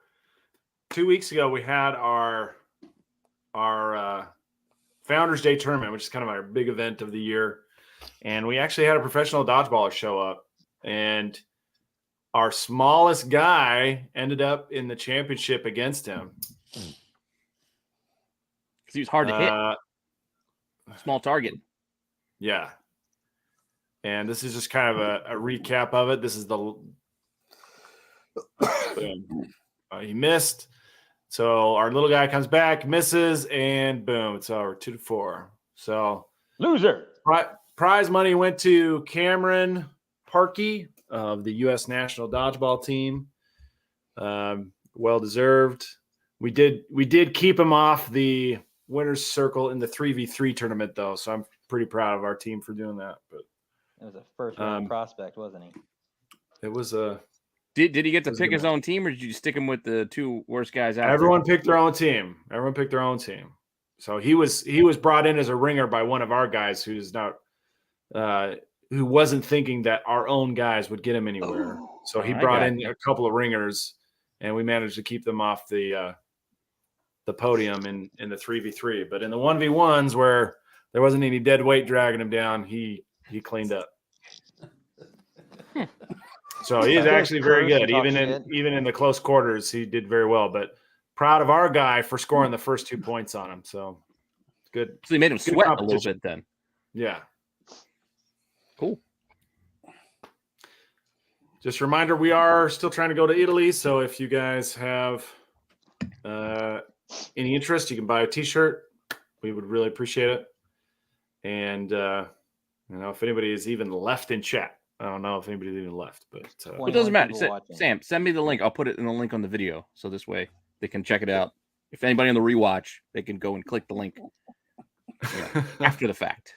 2 weeks ago we had our Founders Day tournament, which is kind of our big event of the year. And we actually had a professional dodgeballer show up, and our smallest guy ended up in the championship against him. Because he was hard to hit. Small target. Yeah. And this is just kind of a recap of it. This is the he missed. So our little guy comes back, misses, and boom, it's over 2-4. So loser. Prize money went to Cameron Parkey of the U.S. national dodgeball team. Well deserved. We did keep him off the winner's circle in the 3v3 tournament, though. So I'm pretty proud of our team for doing that. But it was a first round prospect, wasn't he? It was a. Did he get to pick his own team, or did you stick him with the two worst guys out? Everyone picked their own team. Everyone picked their own team. So he was brought in as a ringer by one of our guys who's not who wasn't thinking that our own guys would get him anywhere. So he brought in a couple of ringers, and we managed to keep them off the podium in the 3v3. But in the 1v1s where there wasn't any dead weight dragging him down, he cleaned up. So he's actually very good. Even in the close quarters, he did very well. But proud of our guy for scoring the first 2 points on him. So good. So he made him sweat a little bit then. Yeah. Cool. Just a reminder, we are still trying to go to Italy. So if you guys have any interest, you can buy a T-shirt. We would really appreciate it. And if anybody is even left in chat, I don't know if anybody's even left, but it doesn't matter. Sam, send me the link. I'll put it in the link on the video, so this way they can check it out. If anybody on the rewatch, they can go and click the link after the fact.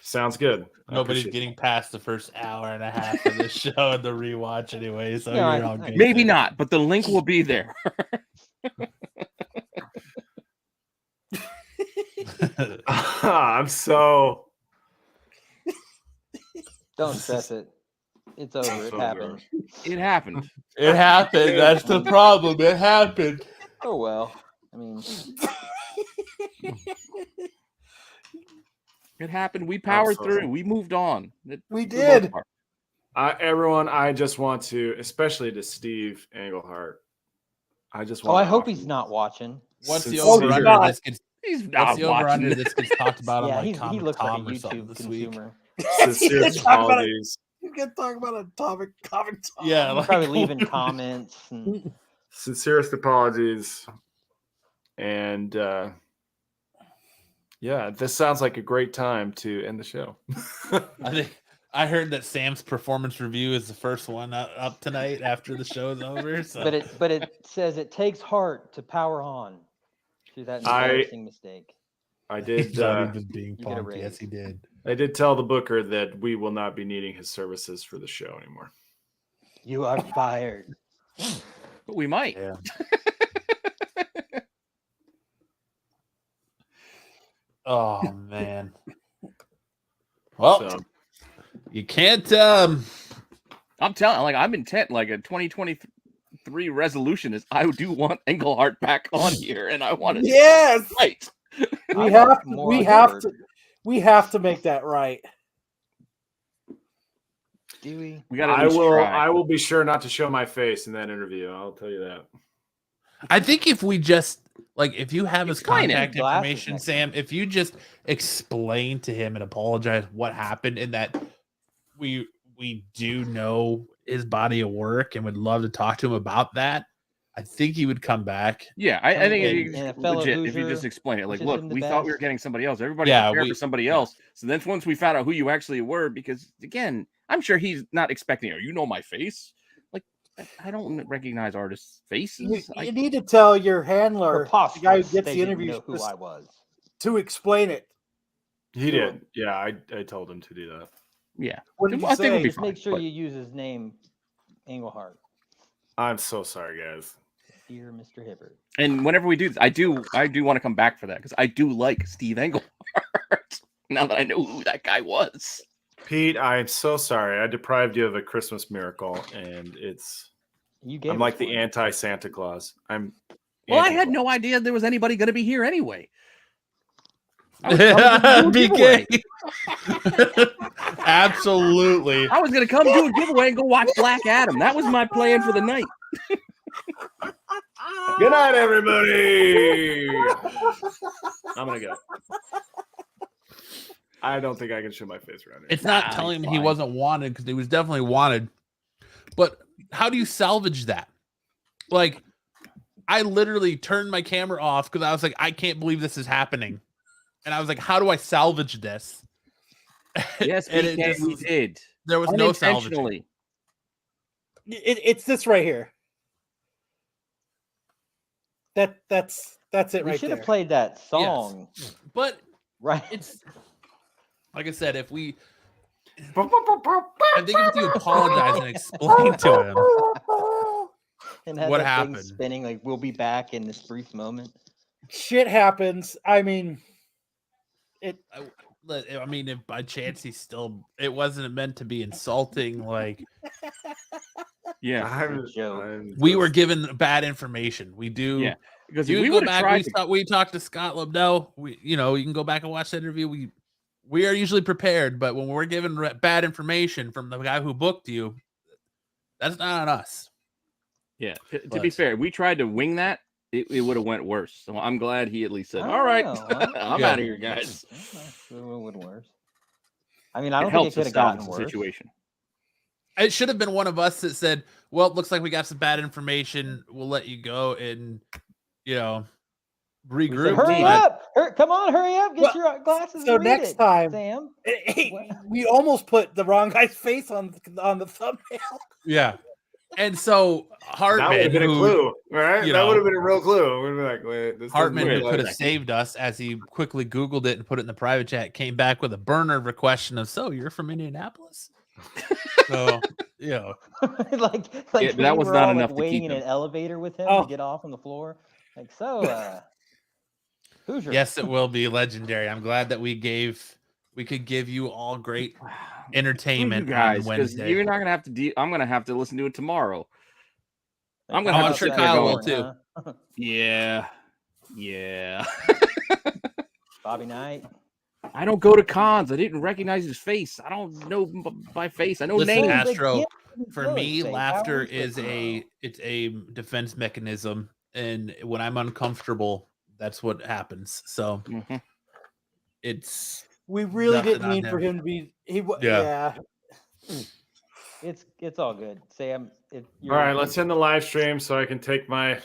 Sounds good. Nobody's getting past the first hour and a half of the show and the rewatch anyway, so you're all good. Maybe not, but the link will be there. I'm so. Don't stress it. It's over. It happened. It happened. It happened. That's the problem. It happened. Oh well. I mean, it happened. We powered through. We moved on. We did. Everyone, I just want to, especially to Steve Englehart. I just want. I hope he's not watching. What's the over-under this gets? What's the over-under this gets talked about on like he looks like a Tom or something YouTube this week? consumer. Sincere apologies. You can talk about a topic comment. Yeah, like, probably leaving comments. And... Sincerest apologies. And this sounds like a great time to end the show. I heard that Sam's performance review is the first one up tonight after the show is over. So. But it says it takes heart to power on through that embarrassing mistake. I did. He was being punked. Yes, he did. I did tell the booker that we will not be needing his services for the show anymore. You are fired. But we might. Yeah. Oh man. Well, you can't. I'm telling. Like I'm intent. Like a 2023 resolution is I do want Englehart back on here, and I want it. Yes. Right. We have to make that right. Do we? I will be sure not to show my face in that interview. I'll tell you that. I think if we just if you have his contact information, Sam, if you just explain to him and apologize what happened, and that we do know his body of work and would love to talk to him about that, I think he would come back. Yeah, I think it's legit if you just explain it. Like, look, we thought we were getting somebody else. Everybody was there for somebody else. So then once we found out who you actually were, because again, I'm sure he's not expecting it. You know my face. Like, I don't recognize artists' faces. You need to tell your handler, the guy who gets the interview, who I was, to explain it. He did. Yeah, I told him to do that. Yeah. What did you say? Think just make sure you use his name, Englehart. I'm so sorry, guys. Dear Mr. Hibbert. And whenever we do this, I do want to come back for that because I do like Steve Englehart. Now that I know who that guy was. Pete, I'm so sorry. I deprived you of a Christmas miracle, and I'm like the anti-Santa Claus. I had no idea there was anybody going to be here anyway. I was coming to do a giveaway. BK. Absolutely. I was gonna come do a giveaway and go watch Black Adam. That was my plan for the night. Good night, everybody. I'm gonna go. I don't think I can show my face around here. It's not telling him he wasn't wanted because he was definitely wanted. But how do you salvage that? Like, I literally turned my camera off because I was like, I can't believe this is happening. And I was like, how do I salvage this? Yes, And BK, we did. There was no salvage. Unintentionally. It's this right here. That's it We right should there. have played that song. Yes. But Right. it's like I said, if we I think if you apologize and explain to him And had what that thing happened. spinning like we'll be back in this brief moment. Shit happens. I mean, I mean, if by chance he's still, it wasn't meant to be insulting. Like, Yeah. we were given bad information. We do. Yeah. Because You if we can go would have back. tried We talked to Scott Lobdell. You can go back and watch the interview. We are usually prepared, but when we're given bad information from the guy who booked you, that's not on us. Yeah. To be fair, we tried to wing that. It would have went worse. So I'm glad he at least said, "All right, I'm out of here, guys." It would worse. I mean, I don't It think it helps could to have gotten salvage the worse. situation. It should have been one of us that said, "Well, it looks like we got some bad information. We'll let you go and regroup." Hurry up! Come on, hurry up! Get your glasses. So and read next it, time, Sam. we almost put the wrong guy's face on the thumbnail. Yeah. And so Hartman, that would have been a clue, right? you That know, would have been a real clue. We'd be like, wait, this Hartman, doesn't who look could have like- saved us as he quickly Googled it and put it in the private chat, came back with a burner of a question of, "So you're from Indianapolis?" So, like Yeah, that we was were not all, enough like, to waiting keep in him. an elevator with him Oh. to get off on the floor. Like, so Hoosier. yes, it will be legendary. I'm glad that we could give you all great entertainment You guys, on because Wednesday. you're not gonna have to. I'm gonna have to listen to it tomorrow. I'm Oh, gonna have I'm to sure sit there Kyle going, will too. Yeah. Bobby Knight. I don't go to cons. I didn't recognize his face. I don't know by face. I know Listen, names. Astro, for Good, me, Faith. laughter How is it it's a defense mechanism, and when I'm uncomfortable, that's what happens. So Mhm. it's We really nothing didn't on mean for him. him to be. Yeah. It's all good, Sam. All right, let's end the live stream so I can take my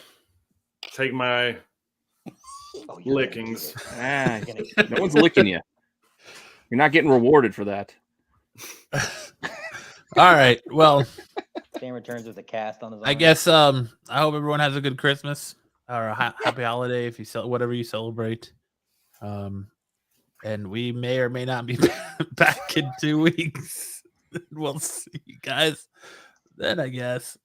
lickings. No one's licking you. You're not getting rewarded for that. All right. Well, Sam returns with a cast on his arm. I guess I hope everyone has a good Christmas or a happy holiday if you whatever you celebrate. And we may or may not be back in 2 weeks. We'll see you guys then, I guess.